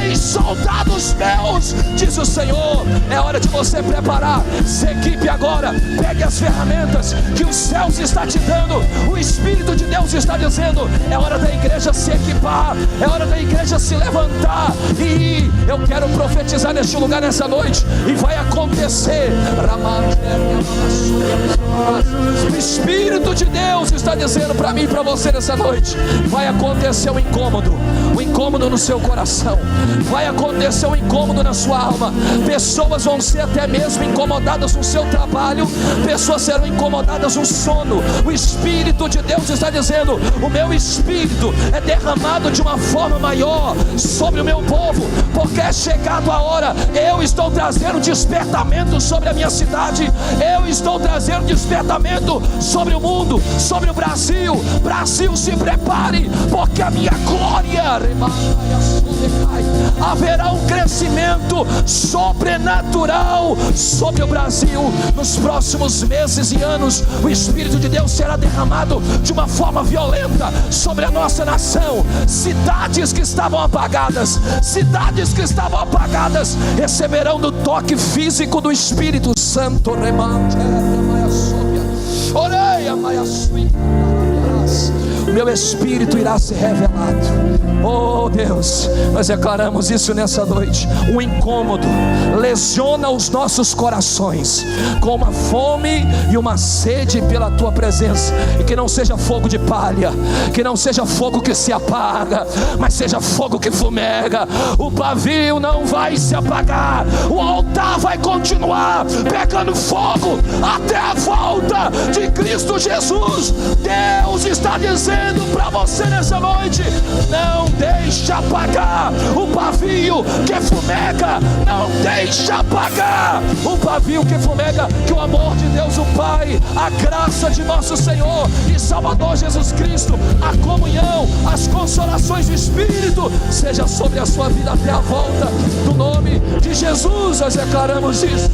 Ei, soldados meus, diz o Senhor, é hora de você preparar. Se equipe agora, pegue as ferramentas que os céus está te dando. O Espírito de Deus está dizendo: é hora da igreja se equipar, é hora da igreja se levantar. E eu quero profetizar neste lugar nessa noite, e vai acontecer. O Espírito de Deus está dizendo para mim e para você nessa noite: vai acontecer um incômodo no seu coração, vai acontecer um incômodo na sua alma. Pessoas vão ser até mesmo incomodadas no seu trabalho, pessoas serão incomodadas no sono. O Espírito de Deus está dizendo: o meu Espírito é derramado de uma forma maior sobre o meu povo, porque é chegado a hora. Eu estou trazendo despertamento sobre a minha cidade, eu estou trazendo despertamento sobre o mundo, sobre o Brasil. Brasil, se prepare, porque a minha glória, haverá um crescimento sobrenatural sobre o Brasil. Nos próximos meses e anos, o Espírito de Deus será derramado de uma forma violenta sobre a nossa nação. Cidades que estavam apagadas receberão do toque físico do Espírito Santo. O meu Espírito irá ser revelado. Oh Deus, nós declaramos isso nessa noite. Um incômodo lesiona os nossos corações, com uma fome e uma sede pela tua presença. E que não seja fogo de palha, que não seja fogo que se apaga, mas seja fogo que fumega. O pavio não vai se apagar, o altar vai continuar pegando fogo até a volta de Cristo Jesus. Deus está dizendo para você nessa noite: não deixe apagar o pavio que fumega, não deixe apagar o pavio que fumega. Que o amor de Deus o Pai, a graça de nosso Senhor e Salvador Jesus Cristo, a comunhão, as consolações do Espírito seja sobre a sua vida até a volta. No nome de Jesus nós declaramos isso.